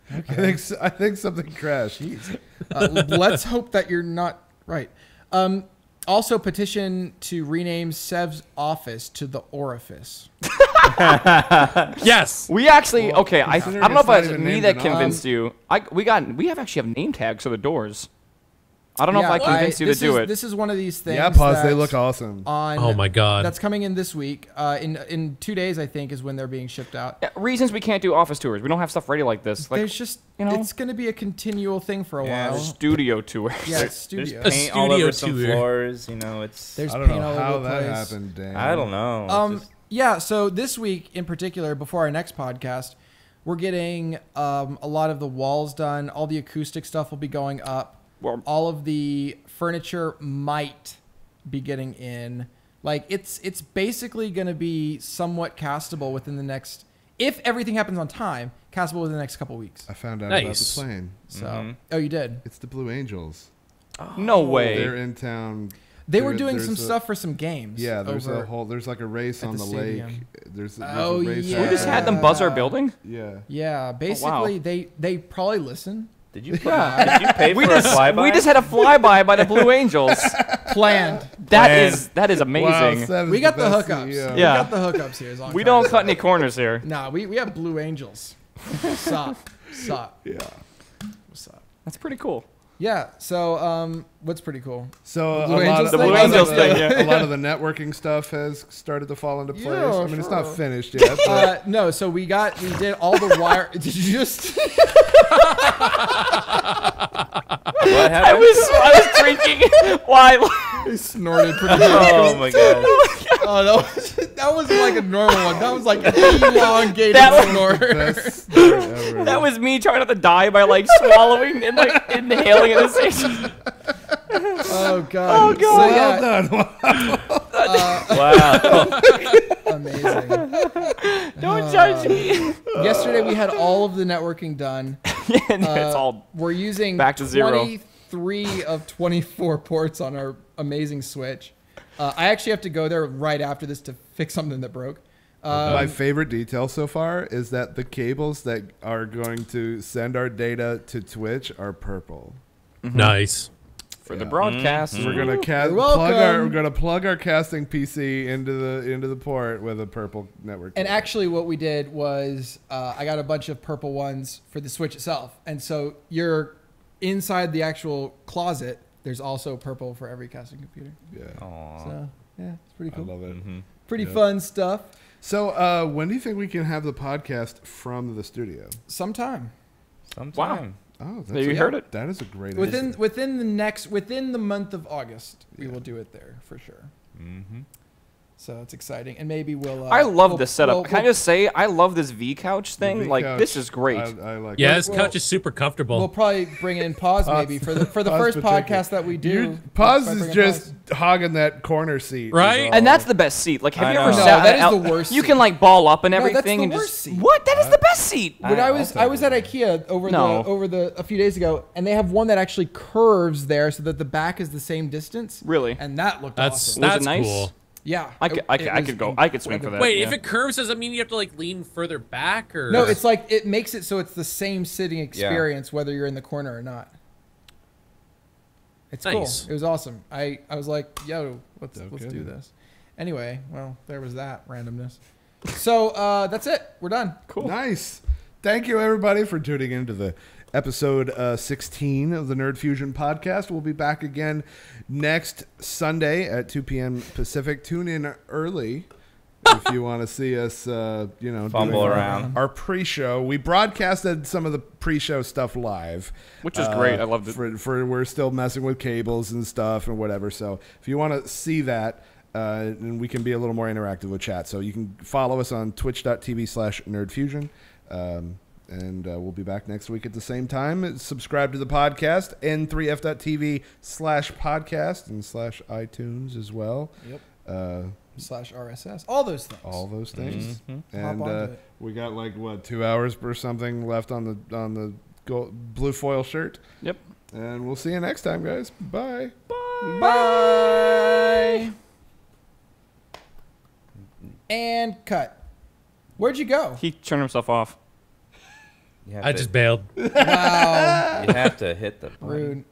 I think something crashed. Let's hope that you're not right. Also, petition to rename Sev's office to the Orifice. Yes. We actually okay. I considering don't know it's if not it's even me named that an convinced you. We actually have name tags for the doors. I don't know if I convinced you to do it. This is one of these things. Yeah, pause. They that's look awesome. On, Oh my God. That's coming in this week. In 2 days, I think, is when they're being shipped out. Yeah, reasons we can't do office tours. We don't have stuff ready like this. Like There's just, you know, it's going to be a continual thing for a while. studio tours. Yeah, it's There's studio. paint all studio over some tour. floors. You know, it's. There's I don't paint know all how over the that place. happened, Dan. I don't know. It's just- Yeah, so this week in particular, before our next podcast, We're getting a lot of the walls done. All the acoustic stuff will be going up. Well, All of the furniture might be getting in. Like it's basically going to be somewhat castable within the next, if everything happens on time, castable within the next couple weeks. I found out about the Nice. plane. So, oh, you did. It's the Blue Angels. no way. They're in town. They were There- doing there's some a- stuff for some games. Yeah, there's over- there's like a race at on the the lake. stadium. There's Oh, a race. yeah. We just had them buzz our building. Yeah. Yeah, basically they probably listen. Did you pay for a flyby? We just had a flyby by the Blue Angels. Planned. That is amazing. Wow, Seven's We got the best hookups. CEO. We Yeah. got the hookups here. As long We as don't cut any corners here. Nah, we have Blue Angels. Sup. Yeah. What's up? That's pretty cool. Yeah. So what's pretty cool? So Blue a lot Angels of thing? a The lot Blue of Angels the- thing, yeah. a lot of the networking stuff has started to fall into place. Yeah, I mean, it's not sure. finished yet. But No, so we did all the wire. Did you just? What I happened? was drinking while. He snorted pretty hard. Oh my god. Oh, that wasn't like a normal one. That was like an elongated That was- snort. best story ever. That was me trying not to die by like swallowing and like inhaling at the same time. Oh god. Oh, God. So, yeah, Well done. Wow. amazing. Don't judge me. Yesterday we had all of the networking done. And it's all We're using back to zero. 23 of 24 ports on our amazing Switch. I actually have to go there right after this to fix something that broke. My favorite detail so far is that the cables that are going to send our data to Twitch are purple. Nice. for the broadcast. We're gonna You're welcome. plug our casting PC into the port with a purple network. And cable. actually, what we did was I got a bunch of purple ones for the Switch itself, and so you're inside the actual closet. There's also purple for every casting computer. yeah, So yeah, it's pretty I cool. love it. Pretty Yeah. fun stuff. So when do you think we can have the podcast from the studio? Sometime Sometime. Oh, that's Have you heard it? That is a great within idea. within the month of August, we Yeah. will do it there for sure. Mm-hmm. So it's exciting, and maybe we'll. I love we'll- this setup. we'll- Can I just say, I love this V couch The thing. V Like, couch, this is great. I like Yeah, it. this couch is super comfortable. We'll probably bring in Pause maybe for the Pause first particular. podcast that we do. Pause We'll is bring in just hogging that corner seat, Right? is all. And that's the best seat. Like, have I you ever know. sat? No, that is out- the worst You seat. can like ball up and No, that's everything, the and worst just seat. what? That is the best seat. When I'll I was at IKEA over a few days ago, and they have one that actually curves there so that the back is the same distance. Really? And that looked That's awesome. Was it that's nice? cool. Yeah, I it could was go. I could swing for that. Wait, yeah. if it curves, does that mean you have to like lean further back or? No, it's like it makes it so it's the same sitting experience whether you're in the corner or not. It's Nice. cool. It was awesome. I was like, yo, let's do kidding. this. Anyway, well, there was that randomness. So that's it. We're done. Cool. Nice. Thank you, everybody, for tuning into the episode 16 of the Nerd Fusion podcast. We'll be back again next Sunday at 2 p.m. Pacific. Tune in early if you want to see us, Fumble doing around. our pre-show. We broadcasted some of the pre-show stuff live, Which is great. I loved it. For we're still messing with cables and stuff and whatever. So if you want to see that. And we can be a little more interactive with chat. So you can follow us on twitch.tv/nerdfusion. And we'll be back next week at the same time. Subscribe to the podcast, n3f.tv/podcast and /iTunes as well. Yep. Uh, /RSS. All those things. all those things. Hop And onto it. we got like, 2 hours or something left on the blue foil shirt. Yep. And we'll see you next time, guys. Bye. Bye. And cut. Where'd you go? He turned himself off. You have I to- just bailed. Wow. You have to hit the button. Rude.